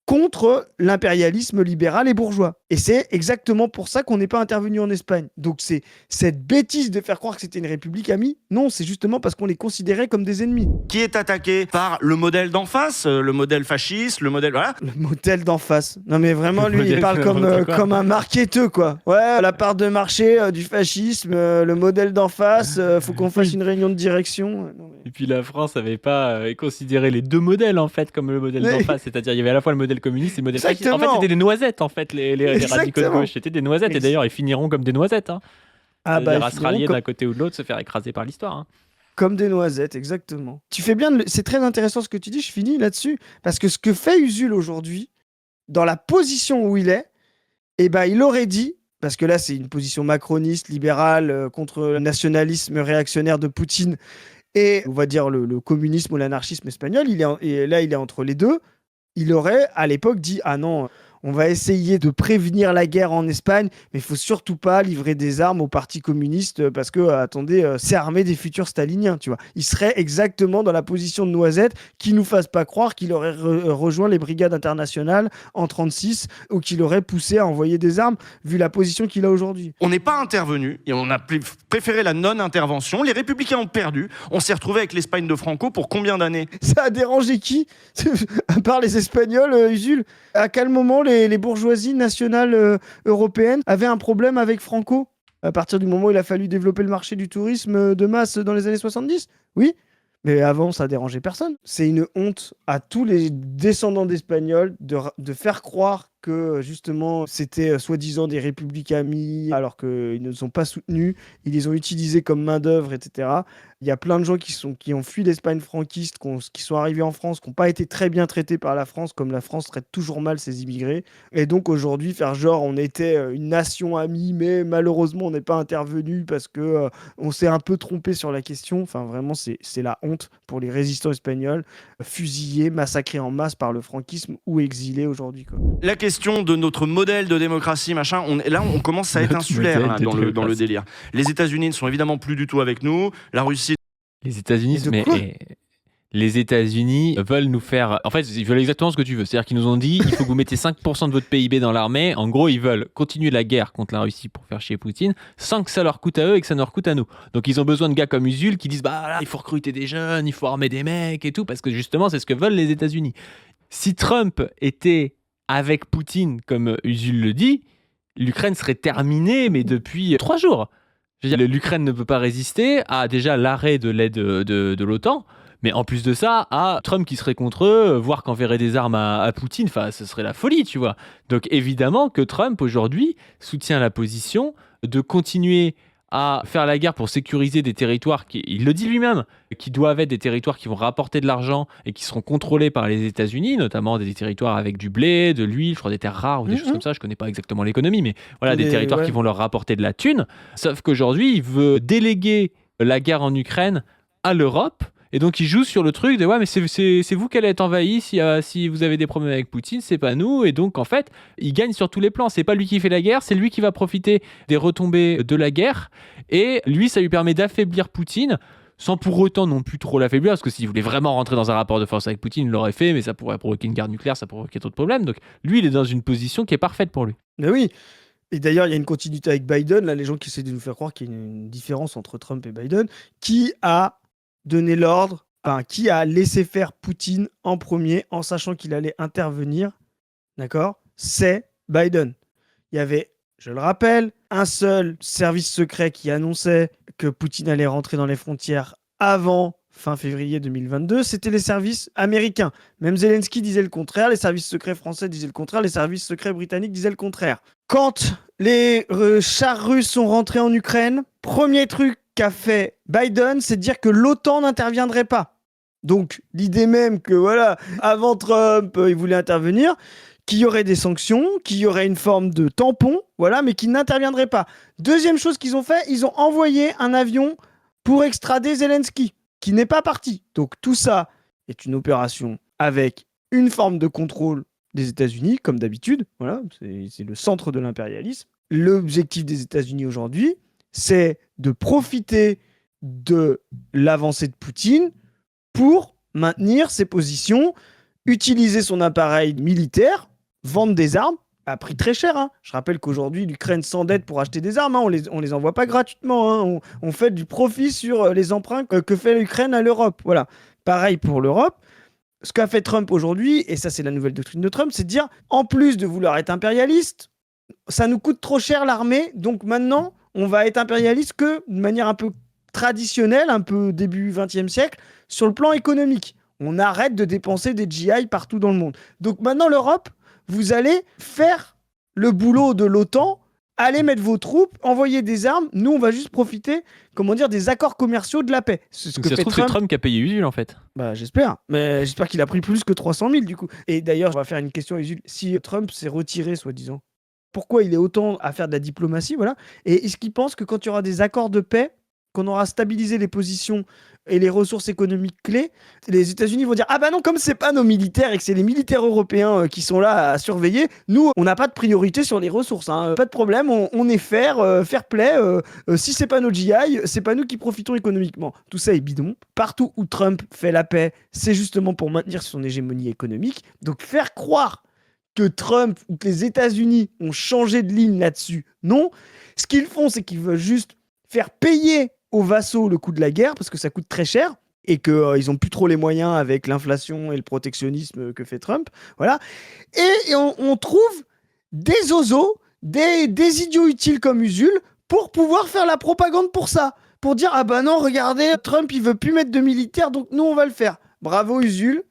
contre l'impérialisme libéral et bourgeois. Et c'est exactement pour ça qu'on n'est pas intervenu en Espagne. Donc c'est cette bêtise de faire croire que c'était une république amie. Non, c'est justement parce qu'on les considérait comme des ennemis. Qui est attaqué par le modèle d'en face, le modèle fasciste, le modèle... Voilà. Le modèle d'en face. Non mais vraiment, lui, il parle comme un marketeur, quoi. Ouais, la part de marché du fascisme, le modèle d'en face, faut qu'on fasse une réunion de direction. Non, mais... Et puis la France n'avait pas considéré les deux modèles en fait comme le modèle d'en face, c'est-à-dire il y avait à la fois le modèle communiste et le modèle fasciste. En fait, c'était des noisettes en fait, les radicaux de gauche, c'était des noisettes et d'ailleurs ils finiront comme des noisettes. Hein. Ah bah, à se rallier d'un côté ou de l'autre, se faire écraser par l'histoire. Hein. Comme des noisettes, exactement. Tu fais bien, c'est très intéressant ce que tu dis, je finis là-dessus, parce que ce que fait Usul aujourd'hui, dans la position où il est, eh ben, il aurait dit, parce que là c'est une position macroniste, libérale, contre le nationalisme réactionnaire de Poutine, et on va dire le communisme ou l'anarchisme espagnol, et là il est entre les deux, il aurait à l'époque dit « Ah non, on va essayer de prévenir la guerre en Espagne, mais il faut surtout pas livrer des armes au Parti communiste parce que, attendez, c'est armer des futurs staliniens, tu vois. » Il serait exactement dans la position de Noisette, qui nous fasse pas croire qu'il aurait rejoint les brigades internationales en 1936 ou qu'il aurait poussé à envoyer des armes, vu la position qu'il a aujourd'hui. On n'est pas intervenu et on a préféré la non-intervention. Les Républicains ont perdu. On s'est retrouvé avec l'Espagne de Franco pour combien d'années ? Ça a dérangé qui ? À part les Espagnols, Usul ? À quel moment les bourgeoisies nationales européennes avaient un problème avec Franco ? À partir du moment où il a fallu développer le marché du tourisme de masse dans les années 70 ? Oui, mais avant, ça dérangeait personne. C'est une honte à tous les descendants d'Espagnols de faire croire que justement c'était soi-disant des républiques amies alors qu'ils ne sont pas soutenus, ils les ont utilisés comme main-d'œuvre, etc. Il y a plein de gens qui ont fui l'Espagne franquiste, qui sont arrivés en France, qui n'ont pas été très bien traités par la France, comme la France traite toujours mal ses immigrés. Et donc aujourd'hui, faire genre on était une nation amie, mais malheureusement on n'est pas intervenu parce que on s'est un peu trompé sur la question. Enfin vraiment, c'est la honte pour les résistants espagnols, fusillés, massacrés en masse par le franquisme ou exilés aujourd'hui, quoi. La question de notre modèle de démocratie, machin, on commence à être Notre insulaire modèle là, de dans le démocratie. délire. Les États-Unis ne sont évidemment plus du tout avec nous. La Russie. Les États-Unis, Mais de quoi les États-Unis veulent nous faire. En fait, ils veulent exactement ce que tu veux. C'est-à-dire qu'ils nous ont dit il faut que vous mettez 5% de votre PIB dans l'armée. En gros, ils veulent continuer la guerre contre la Russie pour faire chier Poutine sans que ça leur coûte à eux et que ça leur coûte à nous. Donc, ils ont besoin de gars comme Usul qui disent bah là, il faut recruter des jeunes, il faut armer des mecs et tout, parce que justement, c'est ce que veulent les États-Unis. Si Trump était avec Poutine, comme Usul le dit, l'Ukraine serait terminée, mais depuis 3 jours. Je veux dire, l'Ukraine ne peut pas résister à déjà l'arrêt de l'aide de l'OTAN, mais en plus de ça, à Trump qui serait contre eux, voire qu'enverrait des armes à Poutine, enfin, ce serait la folie, tu vois. Donc évidemment que Trump, aujourd'hui, soutient la position de continuer à faire la guerre pour sécuriser des territoires, il le dit lui-même, qui doivent être des territoires qui vont rapporter de l'argent et qui seront contrôlés par les États-Unis, notamment des territoires avec du blé, de l'huile, je crois des terres rares ou des choses comme ça, je connais pas exactement l'économie, mais voilà, des territoires qui vont leur rapporter de la thune. Sauf qu'aujourd'hui, il veut déléguer la guerre en Ukraine à l'Europe. Et donc, il joue sur le truc de ouais, mais c'est vous qui allez être envahi si vous avez des problèmes avec Poutine, c'est pas nous. Et donc, en fait, il gagne sur tous les plans. C'est pas lui qui fait la guerre, c'est lui qui va profiter des retombées de la guerre. Et lui, ça lui permet d'affaiblir Poutine sans pour autant non plus trop l'affaiblir, parce que s'il voulait vraiment rentrer dans un rapport de force avec Poutine, il l'aurait fait, mais ça pourrait provoquer une guerre nucléaire, ça pourrait provoquer d'autres problèmes. Donc, lui, il est dans une position qui est parfaite pour lui. Mais oui. Et d'ailleurs, il y a une continuité avec Biden. Là, les gens qui essaient de nous faire croire qu'il y a une différence entre Trump et Biden, qui a donné l'ordre, enfin, qui a laissé faire Poutine en premier, en sachant qu'il allait intervenir, d'accord? C'est Biden. Il y avait, je le rappelle, un seul service secret qui annonçait que Poutine allait rentrer dans les frontières avant fin février 2022, c'était les services américains. Même Zelensky disait le contraire, les services secrets français disaient le contraire, les services secrets britanniques disaient le contraire. Quand les chars russes sont rentrés en Ukraine, premier truc qu'a fait Biden, c'est de dire que l'OTAN n'interviendrait pas. Donc, l'idée même que, voilà, avant Trump, il voulait intervenir, qu'il y aurait des sanctions, qu'il y aurait une forme de tampon, voilà, mais qu'il n'interviendrait pas. Deuxième chose qu'ils ont fait, ils ont envoyé un avion pour extrader Zelensky, qui n'est pas parti. Donc, tout ça est une opération avec une forme de contrôle des États-Unis, comme d'habitude. Voilà, c'est le centre de l'impérialisme. L'objectif des États-Unis aujourd'hui, c'est de profiter de l'avancée de Poutine pour maintenir ses positions, utiliser son appareil militaire, vendre des armes à prix très cher. Hein. Je rappelle qu'aujourd'hui, l'Ukraine s'endette pour acheter des armes. Hein. On les envoie pas gratuitement. Hein. On fait du profit sur les emprunts que fait l'Ukraine à l'Europe. Voilà. Pareil pour l'Europe. Ce qu'a fait Trump aujourd'hui, et ça c'est la nouvelle doctrine de Trump, c'est de dire, en plus de vouloir être impérialiste, ça nous coûte trop cher l'armée, donc maintenant, on va être impérialiste que de manière un peu traditionnelle, un peu début 20e siècle, sur le plan économique. On arrête de dépenser des GI partout dans le monde. Donc maintenant, l'Europe, vous allez faire le boulot de l'OTAN, allez mettre vos troupes, envoyer des armes, nous on va juste profiter, comment dire, des accords commerciaux de la paix. C'est ce Donc, que ça se fait trouve, Trump. c'est Trump qui a payé Usul, en fait. Bah j'espère, mais j'espère qu'il a pris plus que 300 000 du coup. Et d'ailleurs, on va faire une question à Usul. Si Trump s'est retiré, soi-disant, pourquoi il est autant à faire de la diplomatie, voilà. Et est-ce qu'il pense que quand il y aura des accords de paix, qu'on aura stabilisé les positions et les ressources économiques clés, les États-Unis vont dire ah bah non, comme c'est pas nos militaires et que c'est les militaires européens qui sont là à surveiller, nous on n'a pas de priorité sur les ressources, hein. Pas de problème, on est fair play, si c'est pas nos GI, c'est pas nous qui profitons économiquement. Tout ça est bidon. Partout où Trump fait la paix, c'est justement pour maintenir son hégémonie économique. Donc faire croire que Trump ou que les États-Unis ont changé de ligne là-dessus, non. Ce qu'ils font, c'est qu'ils veulent juste faire payer aux vassaux le coût de la guerre, parce que ça coûte très cher, et qu'ils n'ont plus trop les moyens avec l'inflation et le protectionnisme que fait Trump. Voilà. Et on trouve des osos, des idiots utiles comme Usul, pour pouvoir faire la propagande pour ça. Pour dire, ah bah non, regardez, Trump, il veut plus mettre de militaires, donc nous, on va le faire. Bravo Usul.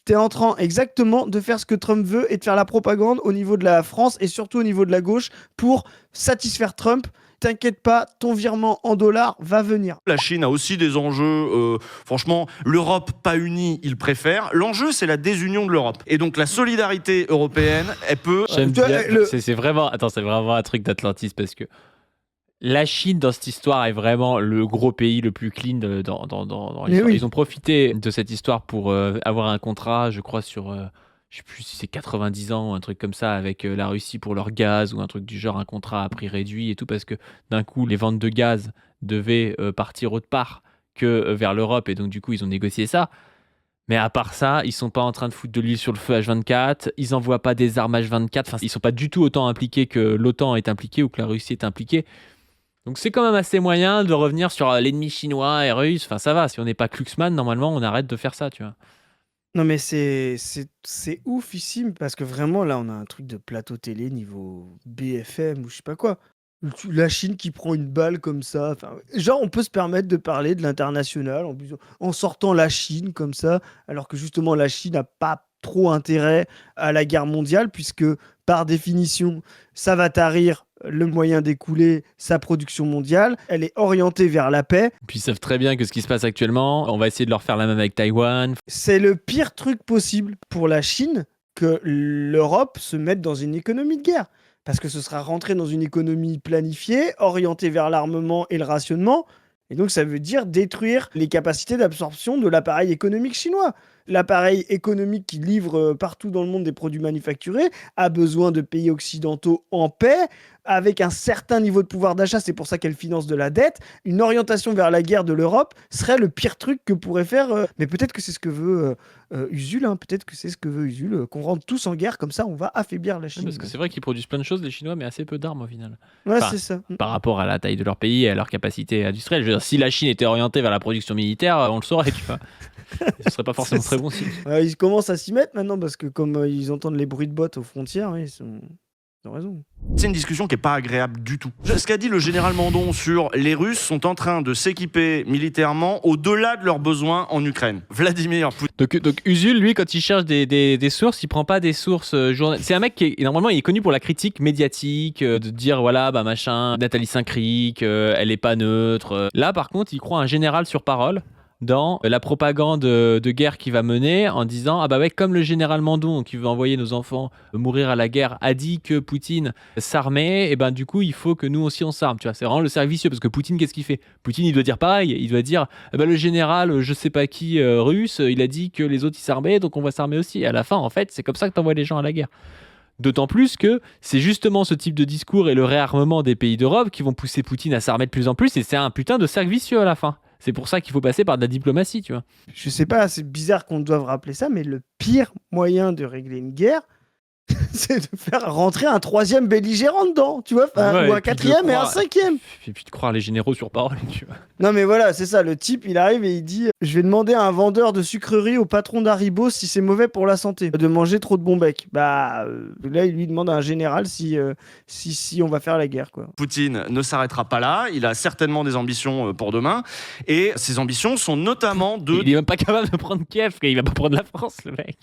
t'es en train exactement de faire ce que Trump veut et de faire la propagande au niveau de la France et surtout au niveau de la gauche pour satisfaire Trump. T'inquiète pas, ton virement en dollars va venir. La Chine a aussi des enjeux. Franchement, l'Europe pas unie, ils préfèrent. L'enjeu, c'est la désunion de l'Europe. Et donc, la solidarité européenne, elle peut... J'aime tu vois, bien. C'est vraiment... Attends, c'est vraiment un truc d'Atlantis parce que la Chine, dans cette histoire, est vraiment le gros pays le plus clean dans l'histoire. oui. Ils ont profité de cette histoire pour avoir un contrat, je crois, sur... je sais plus si c'est 90 ans ou un truc comme ça avec la Russie pour leur gaz ou un truc du genre, un contrat à prix réduit et tout, parce que d'un coup, les ventes de gaz devaient partir autre part que vers l'Europe et donc du coup, ils ont négocié ça. Mais à part ça, ils sont pas en train de foutre de l'huile sur le feu H24, ils envoient pas des armes H24, enfin, ils sont pas du tout autant impliqués que l'OTAN est impliquée ou que la Russie est impliquée. Donc c'est quand même assez moyen de revenir sur l'ennemi chinois et russe. Enfin, ça va, si on n'est pas Kluxman, normalement, on arrête de faire ça, tu vois. Non mais c'est oufissime parce que vraiment là on a un truc de plateau télé niveau BFM ou je sais pas quoi. La Chine qui prend une balle comme ça. Enfin, genre on peut se permettre de parler de l'international en sortant la Chine comme ça, alors que justement la Chine n'a pas trop intérêt à la guerre mondiale puisque par définition ça va tarir le moyen d'écouler sa production mondiale. Elle est orientée vers la paix. Puis ils savent très bien que ce qui se passe actuellement, on va essayer de leur faire la même avec Taïwan. C'est le pire truc possible pour la Chine que l'Europe se mette dans une économie de guerre. Parce que ce sera rentré dans une économie planifiée, orientée vers l'armement et le rationnement. Et donc ça veut dire détruire les capacités d'absorption de l'appareil économique chinois. L'appareil économique qui livre partout dans le monde des produits manufacturés a besoin de pays occidentaux en paix, avec un certain niveau de pouvoir d'achat, c'est pour ça qu'elle finance de la dette. Une orientation vers la guerre de l'Europe serait le pire truc que pourrait faire... mais peut-être que c'est ce que veut Usul, hein, peut-être que c'est ce que veut Usul, qu'on rentre tous en guerre, comme ça on va affaiblir la Chine. Parce que c'est vrai qu'ils produisent plein de choses, les Chinois, mais assez peu d'armes au final. Ouais, Enfin, c'est ça. Par rapport à la taille de leur pays et à leur capacité industrielle. Je veux dire, si la Chine était orientée vers la production militaire, on le saurait, tu vois. Ce serait pas forcément très bon signe. Ils commencent à s'y mettre maintenant, parce que comme ils entendent les bruits de bottes aux frontières, ils ont raison. C'est une discussion qui n'est pas agréable du tout. Ce qu'a dit le général Mandon sur les Russes sont en train de s'équiper militairement au-delà de leurs besoins en Ukraine. Vladimir Poutine. Donc Usul, lui, quand il cherche des sources, il prend pas des sources journalistiques. C'est un mec qui, normalement, il est connu pour la critique médiatique, de dire, voilà, bah machin, Nathalie Saint-Cric, elle est pas neutre. Là, par contre, il croit un général sur parole dans la propagande de guerre qu'il va mener en disant ah bah ouais, comme le général Mandon qui veut envoyer nos enfants mourir à la guerre a dit que Poutine s'armait, et ben du coup il faut que nous aussi on s'arme, tu vois. C'est vraiment le cercle vicieux parce que Poutine, qu'est-ce qu'il fait? Poutine, il doit dire pareil, il doit dire bah le général je sais pas qui russe, il a dit que les autres ils s'armaient donc on va s'armer aussi. Et à la fin en fait c'est comme ça que t'envoies les gens à la guerre. D'autant plus que c'est justement ce type de discours et le réarmement des pays d'Europe qui vont pousser Poutine à s'armer de plus en plus, et c'est un putain de cercle vicieux à la fin. C'est pour ça qu'il faut passer par de la diplomatie, tu vois. Je sais pas, c'est bizarre qu'on doive rappeler ça, mais le pire moyen de régler une guerre, c'est de faire rentrer un troisième belligérant dedans, tu vois, Ouais, ou un et puis de quatrième et un croire- cinquième. Et puis de croire les généraux sur parole, tu vois. Non mais voilà, c'est ça, le type, il arrive et il dit « Je vais demander à un vendeur de sucreries au patron d'Haribo si c'est mauvais pour la santé, de manger trop de bon bec. » Bah, là, il lui demande à un général si on va faire la guerre, quoi. Poutine ne s'arrêtera pas là, il a certainement des ambitions pour demain, et ses ambitions sont notamment de... Il est même pas capable de prendre Kiev, il va pas prendre la France, le mec.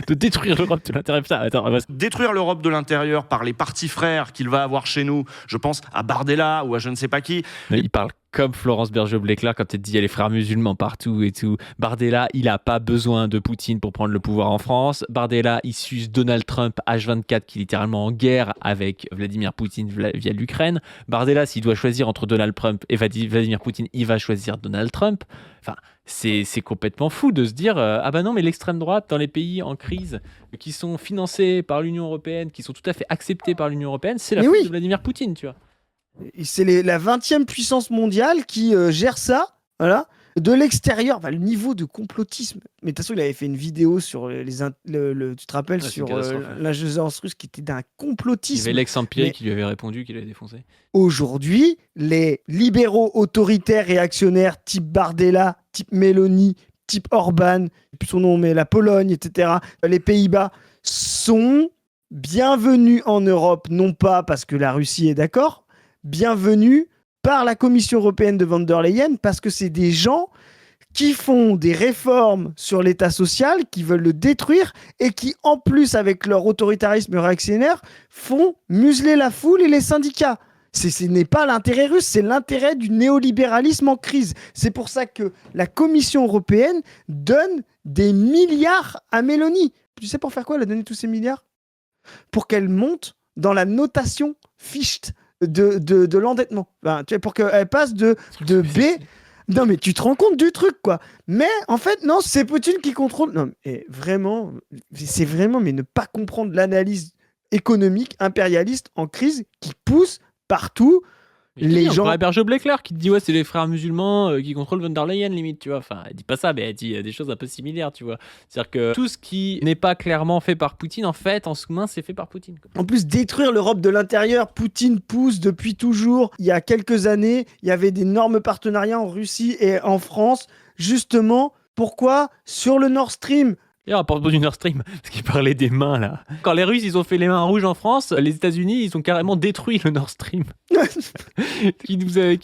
De détruire l'Europe de l'intérieur. Putain, attends, on va- détruire l'Europe de l'intérieur par les partis frères qu'il va avoir chez nous. Je pense à Bardella ou à je ne sais pas qui. Il parle comme Florence Berger-Blécler quand elle dit il y a les frères musulmans partout et tout. Bardella, il a pas besoin de Poutine pour prendre le pouvoir en France. Bardella, il suce Donald Trump H24 qui est littéralement en guerre avec Vladimir Poutine via l'Ukraine. Bardella, s'il doit choisir entre Donald Trump et Vladimir Poutine, il va choisir Donald Trump. Enfin, c'est complètement fou de se dire ah bah non, mais l'extrême droite dans les pays en crise qui sont financés par l'Union européenne, qui sont tout à fait acceptés par l'Union européenne, c'est la Mais faute oui. de Vladimir Poutine, tu vois. Et c'est la 20e puissance mondiale qui gère ça, voilà, de l'extérieur. Enfin, le niveau de complotisme. Mais de toute façon, il avait fait une vidéo sur tu te rappelles, Ouais, c'est sur une catastrophe, ouais. l'ingérence russe qui était d'un Il y complotisme. avait l'ex-empire Mais- qui lui avait répondu qu'il avait défoncé. Aujourd'hui, les libéraux autoritaires réactionnaires type Bardella, type Meloni, type Orban, plus son nom, mais la Pologne, etc., les Pays-Bas, sont bienvenus en Europe, non pas parce que la Russie est d'accord, bienvenus par la Commission européenne de von der Leyen, parce que c'est des gens qui font des réformes sur l'État social, qui veulent le détruire et qui, en plus, avec leur autoritarisme réactionnaire, font museler la foule et les syndicats. Ce n'est pas l'intérêt russe, c'est l'intérêt du néolibéralisme en crise. C'est pour ça que la Commission européenne donne des milliards à Mélanie. Tu sais pour faire quoi elle a donné tous ces milliards ? Pour qu'elle monte dans la notation Fichte de l'endettement. Enfin, tu vois, pour qu'elle passe de B... Non mais tu te rends compte du truc quoi. Mais en fait non, c'est Poutine qui contrôle. Non mais vraiment, c'est vraiment mais ne pas comprendre l'analyse économique impérialiste en crise qui pousse partout les gens. Berger Bleckler qui te dit ouais c'est les frères musulmans qui contrôlent von der Leyen limite tu vois. Enfin elle dit pas ça mais elle dit des choses un peu similaires tu vois. C'est-à-dire que tout ce qui n'est pas clairement fait par Poutine en fait en sous-main c'est fait par Poutine. En plus détruire l'Europe de l'intérieur, Poutine pousse depuis toujours. Il y a quelques années, il y avait d'énormes partenariats en Russie et en France. Justement, pourquoi sur le Nord Stream? Et à propos du Nord Stream, parce qu'il parlait des mains là. Quand les Russes ils ont fait les mains rouges en France, les États-Unis ils ont carrément détruit le Nord Stream. qui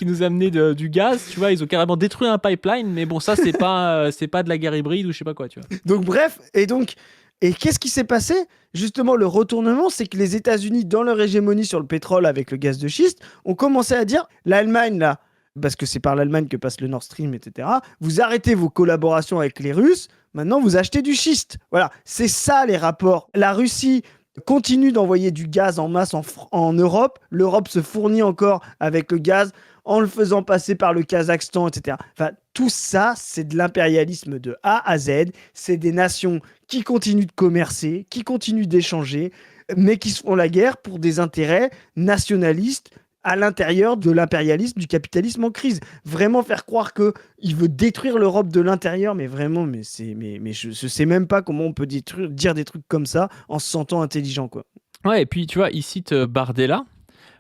nous amenait du gaz, tu vois, ils ont carrément détruit un pipeline, mais bon ça c'est pas de la guerre hybride ou je sais pas quoi, tu vois. Donc bref, et qu'est-ce qui s'est passé ? Justement, le retournement, c'est que les États-Unis, dans leur hégémonie sur le pétrole avec le gaz de schiste, ont commencé à dire l'Allemagne là, parce que c'est par l'Allemagne que passe le Nord Stream, etc. Vous arrêtez vos collaborations avec les Russes. Maintenant, vous achetez du schiste. Voilà, c'est ça les rapports. La Russie continue d'envoyer du gaz en masse en Europe. L'Europe se fournit encore avec le gaz en le faisant passer par le Kazakhstan, etc. Enfin, tout ça, c'est de l'impérialisme de A à Z. C'est des nations qui continuent de commercer, qui continuent d'échanger, mais qui se font la guerre pour des intérêts nationalistes à l'intérieur de l'impérialisme, du capitalisme en crise. Vraiment faire croire qu'il veut détruire l'Europe de l'intérieur, mais vraiment, mais je sais même pas comment on peut dire des trucs comme ça en se sentant intelligent, quoi. Ouais, et puis tu vois, il cite Bardella,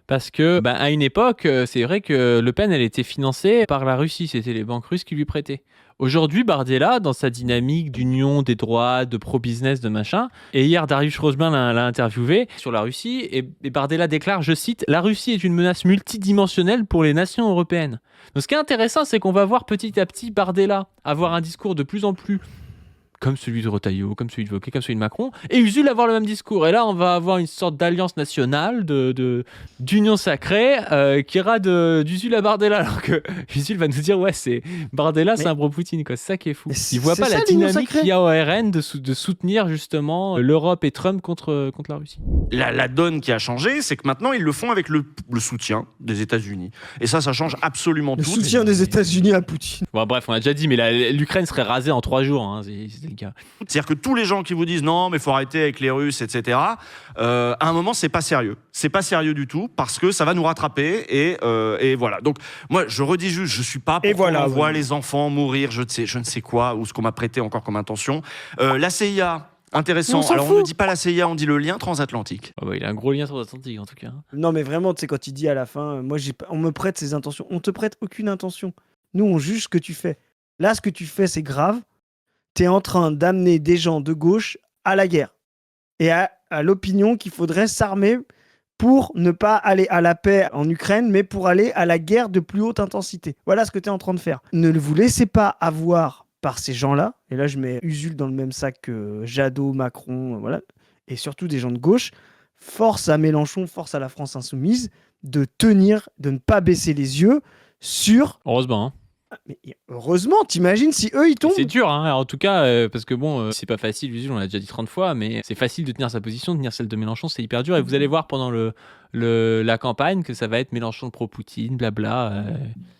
parce que à une époque, c'est vrai que Le Pen, elle était financée par la Russie, c'était les banques russes qui lui prêtaient. Aujourd'hui, Bardella, dans sa dynamique d'union des droits, de pro-business, de machin, et hier, Darius Rosberg l'a interviewé sur la Russie, et Bardella déclare, je cite, « La Russie est une menace multidimensionnelle pour les nations européennes. » Donc ce qui est intéressant, c'est qu'on va voir petit à petit Bardella avoir un discours de plus en plus comme celui de Retailleau, comme celui de Wauquiez, comme celui de Macron, et Usul avoir le même discours. Et là, on va avoir une sorte d'alliance nationale, d'union sacrée, qui ira d'Usul à Bardella, alors que Usul va nous dire, ouais, c'est Bardella, c'est un pro-Poutine, quoi. C'est ça qui est fou. Il voit pas la dynamique qu'il y a au RN de soutenir justement l'Europe et Trump contre la Russie. La donne qui a changé, c'est que maintenant, ils le font avec le soutien des États-Unis. Et ça change absolument tout. Le soutien des États-Unis à Poutine. Bon, bref, on a déjà dit, mais l'Ukraine serait rasée en 3 jours, hein, c'était le cas. C'est-à-dire que tous les gens qui vous disent non, mais il faut arrêter avec les Russes, etc., à un moment, c'est pas sérieux. C'est pas sérieux du tout parce que ça va nous rattraper et voilà. Donc, moi, je redis juste, je suis pas pour qu'on voit les enfants mourir, je ne sais quoi, ou ce qu'on m'a prêté encore comme intention. La CIA. Intéressant. Alors, on ne dit pas la CIA, on dit le lien transatlantique. Oh bah, il a un gros lien transatlantique, en tout cas. Non, mais vraiment, tu sais, quand il dit à la fin, on me prête ses intentions. On te prête aucune intention. Nous, on juge ce que tu fais. Là, ce que tu fais, c'est grave. Tu es en train d'amener des gens de gauche à la guerre et à l'opinion qu'il faudrait s'armer pour ne pas aller à la paix en Ukraine, mais pour aller à la guerre de plus haute intensité. Voilà ce que tu es en train de faire. Ne vous laissez pas avoir par ces gens-là, et là je mets Usul dans le même sac que Jadot, Macron, voilà, et surtout des gens de gauche, force à Mélenchon, force à la France insoumise de tenir, de ne pas baisser les yeux sur... Heureusement, hein. Mais heureusement, t'imagines si eux ils tombent. C'est dur, hein, en tout cas, parce que bon, c'est pas facile, Usul, on l'a déjà dit 30 fois, mais c'est facile de tenir sa position, de tenir celle de Mélenchon, c'est hyper dur. Et vous allez voir pendant la campagne que ça va être Mélenchon pro-Poutine, blabla.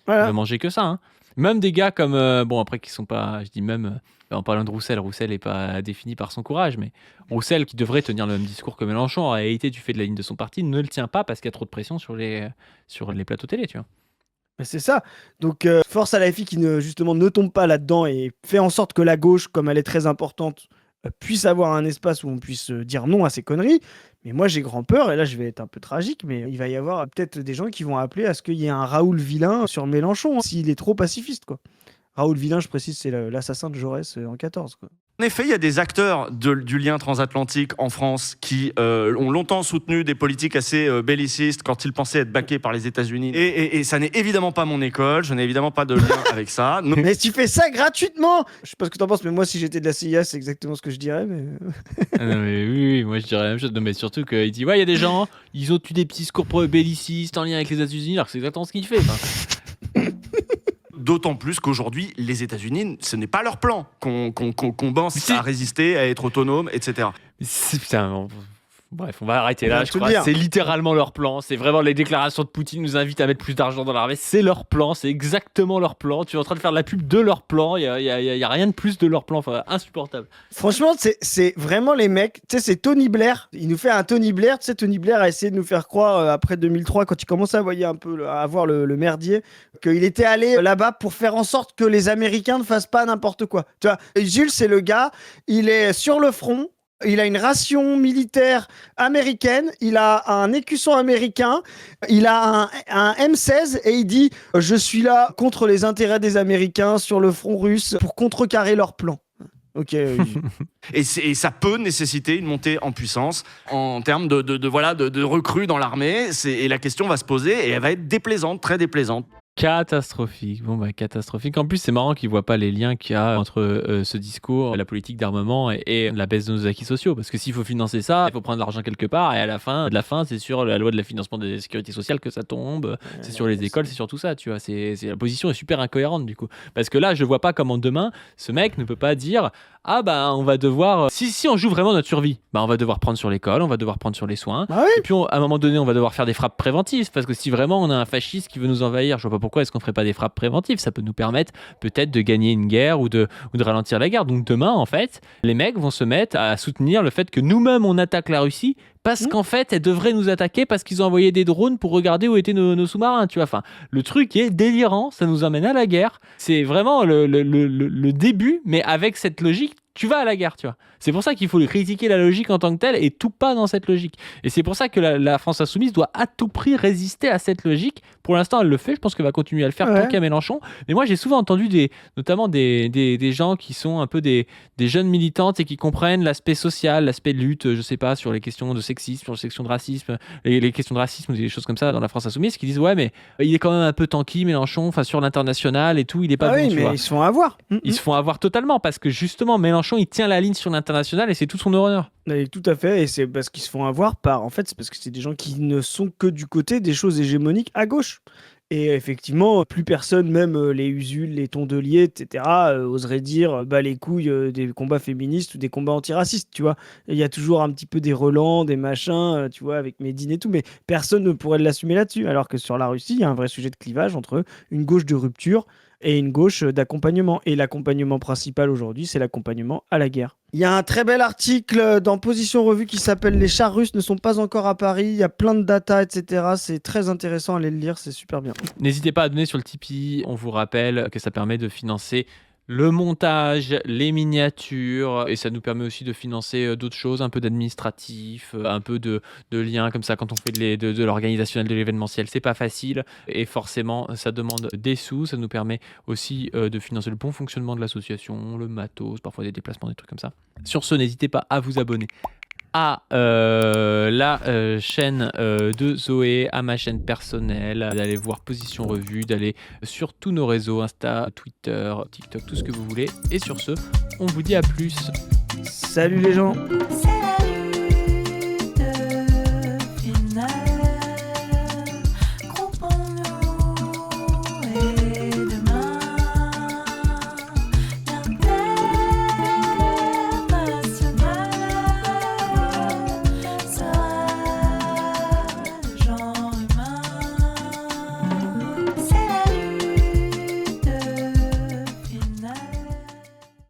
Voilà. Il va manger que ça. Hein. Même des gars comme, bon, après qui sont pas, je dis même, en parlant de Roussel n'est pas défini par son courage, mais Roussel qui devrait tenir le même discours que Mélenchon, en réalité, du fait de la ligne de son parti, ne le tient pas parce qu'il y a trop de pression sur les plateaux télé, tu vois. C'est ça. Donc, force à la FI qui justement ne tombe pas là-dedans et fait en sorte que la gauche, comme elle est très importante, puisse avoir un espace où on puisse dire non à ces conneries. Mais moi, j'ai grand peur, et là, je vais être un peu tragique, mais il va y avoir peut-être des gens qui vont appeler à ce qu'il y ait un Raoul Villain sur Mélenchon, s'il est trop pacifiste, quoi. Raoul Villain, je précise, c'est l'assassin de Jaurès en 14, quoi. En effet, il y a des acteurs du lien transatlantique en France qui ont longtemps soutenu des politiques assez bellicistes quand ils pensaient être backés par les États-Unis. Et ça n'est évidemment pas mon école, je n'ai évidemment pas de lien avec ça. Non. Mais tu fais ça gratuitement. Je sais pas ce que t'en penses, mais moi, si j'étais de la CIA, c'est exactement ce que je dirais. Mais... Non, mais oui, moi je dirais la même chose. Non, mais surtout qu'il dit ouais, il y a des gens, ils ont eu des petits discours bellicistes en lien avec les États-Unis, alors que c'est exactement ce qu'il fait. D'autant plus qu'aujourd'hui, les États-Unis, ce n'est pas leur plan qu'on commence à résister, à être autonome, etc. Putain, bref, on va arrêter là, je tout crois. dire. C'est littéralement leur plan. C'est vraiment les déclarations de Poutine nous invitent à mettre plus d'argent dans l'armée. C'est leur plan, c'est exactement leur plan. Tu es en train de faire de la pub de leur plan. Il y a rien de plus de leur plan. Enfin, insupportable. Franchement, c'est vraiment les mecs. Tu sais, c'est Tony Blair. Il nous fait un Tony Blair. Tu sais, Tony Blair a essayé de nous faire croire après 2003, quand il commençait à avoir le merdier, qu'il était allé là-bas pour faire en sorte que les Américains ne fassent pas n'importe quoi. Tu vois, Jules, c'est le gars. Il est sur le front. Il a une ration militaire américaine, il a un écusson américain, il a un M16 et il dit « Je suis là contre les intérêts des Américains sur le front russe pour contrecarrer leur plan. » Ok. Et ça peut nécessiter une montée en puissance en termes de recrues dans l'armée. Et la question va se poser et elle va être déplaisante, très déplaisante. Catastrophique. Bon, bah, catastrophique. En plus, c'est marrant qu'ils ne voient pas les liens qu'il y a entre ce discours, la politique d'armement et la baisse de nos acquis sociaux. Parce que s'il faut financer ça, il faut prendre l'argent quelque part. Et à la fin, c'est sur la loi de la financement des sécurités sociales que ça tombe. C'est sur les écoles, c'est sur tout ça. Tu vois, la position est super incohérente du coup. Parce que là, je ne vois pas comment demain, ce mec ne peut pas dire ah bah on va devoir si on joue vraiment notre survie, bah on va devoir prendre sur l'école, on va devoir prendre sur les soins. Ah oui. Et puis à un moment donné, on va devoir faire des frappes préventives parce que si vraiment on a un fasciste qui veut nous envahir, je vois pas pourquoi est-ce qu'on ferait pas des frappes préventives. Ça peut nous permettre peut-être de gagner une guerre ou de ralentir la guerre. Donc demain, en fait, les mecs vont se mettre à soutenir le fait que nous-mêmes on attaque la Russie parce qu'en fait, elle devrait nous attaquer parce qu'ils ont envoyé des drones pour regarder où étaient nos sous-marins, tu vois. Enfin, le truc est délirant, ça nous emmène à la guerre. C'est vraiment le début, mais avec cette logique, tu vas à la guerre, tu vois. C'est pour ça qu'il faut critiquer la logique en tant que telle et tout pas dans cette logique. Et c'est pour ça que la France insoumise doit à tout prix résister à cette logique. Pour l'instant, elle le fait. Je pense qu'elle va continuer à le faire tant qu'il y a Mélenchon. Mais moi, j'ai souvent entendu notamment des gens qui sont un peu des jeunes militantes et qui comprennent l'aspect social, l'aspect de lutte, je sais pas, sur les questions de sexisme, sur les questions de racisme, les questions de racisme ou des choses comme ça dans la France insoumise, qui disent ouais, mais il est quand même un peu tanky, Mélenchon, enfin sur l'international et tout, il est pas bon, oui, tu mais vois. ils se font avoir. Ils se font avoir totalement parce que justement, Mélenchon, il tient la ligne sur l'international et c'est tout son honneur. Et tout à fait, et c'est parce qu'ils se font avoir en fait, c'est parce que c'est des gens qui ne sont que du côté des choses hégémoniques à gauche. Et effectivement, plus personne, même les Usul, les Tondelier, etc., oserait dire les couilles des combats féministes ou des combats antiracistes, tu vois. Il y a toujours un petit peu des relents, des machins, tu vois, avec Médine et tout, mais personne ne pourrait l'assumer là-dessus. Alors que sur la Russie, il y a un vrai sujet de clivage entre une gauche de rupture et une gauche d'accompagnement. Et l'accompagnement principal aujourd'hui, c'est l'accompagnement à la guerre. Il y a un très bel article dans Position Revue qui s'appelle « Les chars russes ne sont pas encore à Paris ». Il y a plein de data, etc. C'est très intéressant, allez le lire, c'est super bien. N'hésitez pas à donner sur le Tipeee. On vous rappelle que ça permet de financer le montage, les miniatures, et ça nous permet aussi de financer d'autres choses, un peu d'administratif, un peu de liens comme ça quand on fait de l'organisationnel, de l'événementiel. C'est pas facile et forcément ça demande des sous. Ça nous permet aussi de financer le bon fonctionnement de l'association, le matos, parfois des déplacements, des trucs comme ça. Sur ce, n'hésitez pas à vous abonner à la chaîne de Zoé, à ma chaîne personnelle, d'aller voir Position Revue, d'aller sur tous nos réseaux, Insta, Twitter, TikTok, tout ce que vous voulez. Et sur ce, on vous dit à plus. Salut les gens. C'est